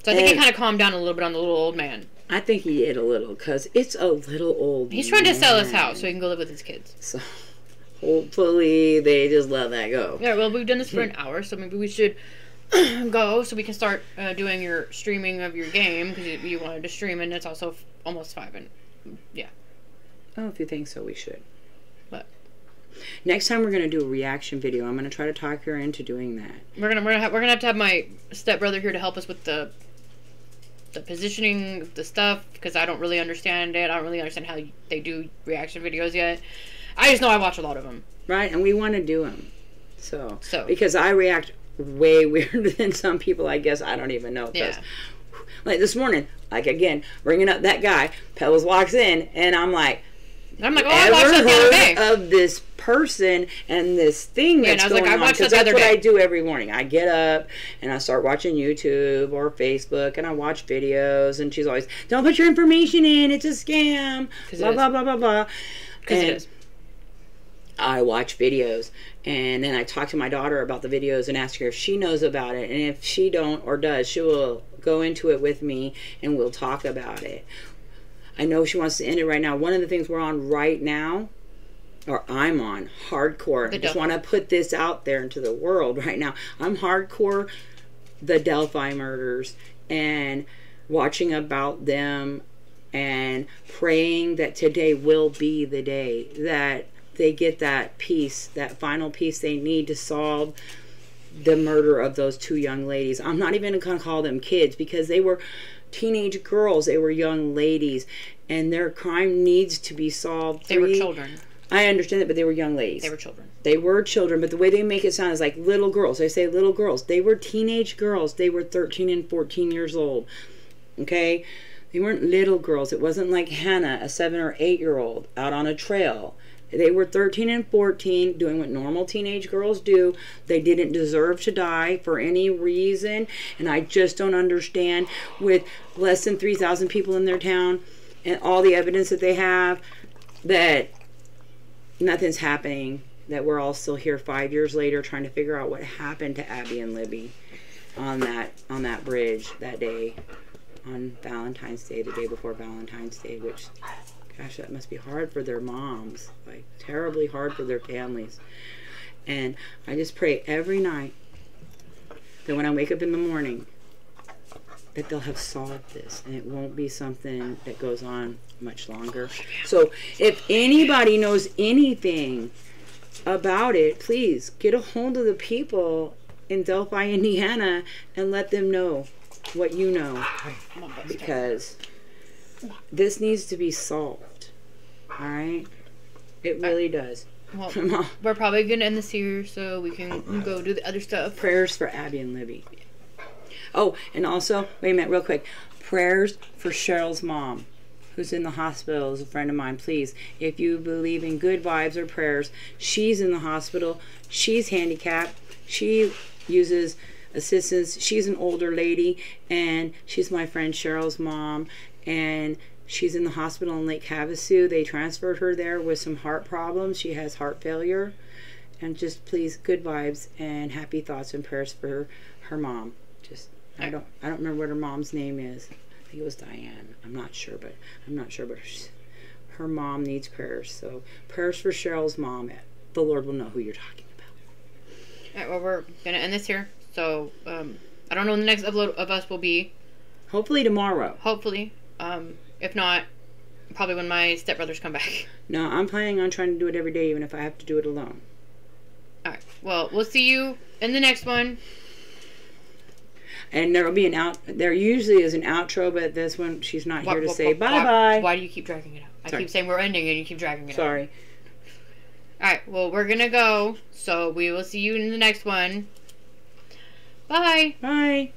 Speaker 1: So I think he kind of calmed down a little bit on the little old man.
Speaker 2: I think he did a little, because it's a little old
Speaker 1: He's trying to sell his house so he can go live with his kids.
Speaker 2: So hopefully they just let that go.
Speaker 1: Yeah, well, we've done this for an hour, so maybe we should... go so we can start doing your streaming of your game, because you wanted to stream, and it's also almost 5, and yeah.
Speaker 2: Oh, if you think so, we should.
Speaker 1: But
Speaker 2: next time we're gonna do a reaction video. I'm gonna try to talk her into doing that.
Speaker 1: We're gonna have to have my stepbrother here to help us with the positioning of the stuff, because I don't really understand it. I don't really understand how they do reaction videos yet. I just know I watch a lot of them.
Speaker 2: Right, and we want to do them. So because I react way weirder than some people, I guess. I don't even know. Yeah. Like this morning, like again, bringing up that guy, Pebbles walks in, and I'm like, oh, I watched that the other day. Of this person and this thing that's going on, because that's what I do every morning. I get up and I start watching YouTube or Facebook, and I watch videos, and she's always, don't put your information in, it's a scam, blah, blah, blah, blah, blah. Because it is. I watch videos, and then I talk to my daughter about the videos and ask her if she knows about it, and if she don't or does, she will go into it with me and we'll talk about it. I know she wants to end it right now. One of the things we're on right now, or I'm on hardcore, I just want to put this out there into the world right now. I'm hardcore the Delphi murders and watching about them and praying that today will be the day that they get that piece, that final piece they need to solve the murder of those 2 young ladies. I'm not even going to call them kids, because they were teenage girls. They were young ladies, and their crime needs to be solved.
Speaker 1: They were children.
Speaker 2: I understand that, but they were young ladies.
Speaker 1: They were children.
Speaker 2: They were children, but the way they make it sound is like little girls. They say little girls. They were teenage girls. They were 13 and 14 years old. Okay? They weren't little girls. It wasn't like Hannah, a 7 or 8-year-old, out on a trail. They were 13 and 14, doing what normal teenage girls do. They didn't deserve to die for any reason. And I just don't understand, with less than 3,000 people in their town and all the evidence that they have, that nothing's happening. That we're all still here 5 years later trying to figure out what happened to Abby and Libby on that bridge that day, on Valentine's Day, the day before Valentine's Day, which... gosh, that must be hard for their moms, like terribly hard for their families. And I just pray every night that when I wake up in the morning, that they'll have solved this, and it won't be something that goes on much longer. So if anybody knows anything about it, please get a hold of the people in Delphi, Indiana, and let them know what you know, because this needs to be solved. All right, it really does.
Speaker 1: Well, we're probably going to end this here so we can go do the other stuff.
Speaker 2: Prayers for Abby and Libby. Oh, and also, wait a minute, real quick. Prayers for Cheryl's mom, who's in the hospital, is a friend of mine. Please, if you believe in good vibes or prayers, she's in the hospital. She's handicapped. She uses assistance. She's an older lady, and she's my friend Cheryl's mom, and she's in the hospital in Lake Havasu. They transferred her there with some heart problems. She has heart failure. And just please, good vibes and happy thoughts and prayers for her mom. Just I don't remember what her mom's name is. I think it was Diane. I'm not sure, but her mom needs prayers. So prayers for Cheryl's mom. The Lord will know who you're talking about.
Speaker 1: All right, well, we're gonna end this here. So I don't know when the next upload of us will be.
Speaker 2: Hopefully tomorrow.
Speaker 1: Hopefully. If not, probably when my stepbrothers come back.
Speaker 2: No, I'm planning on trying to do it every day, even if I have to do it alone.
Speaker 1: All right. Well, we'll see you in the next one.
Speaker 2: And there will be there usually is an outro, but this one, she's not here to say bye-bye.
Speaker 1: Why do you keep dragging it out? Sorry. I keep saying we're ending and you keep dragging it out.
Speaker 2: Sorry.
Speaker 1: All right. Well, we're going to go. So we will see you in the next one. Bye.
Speaker 2: Bye.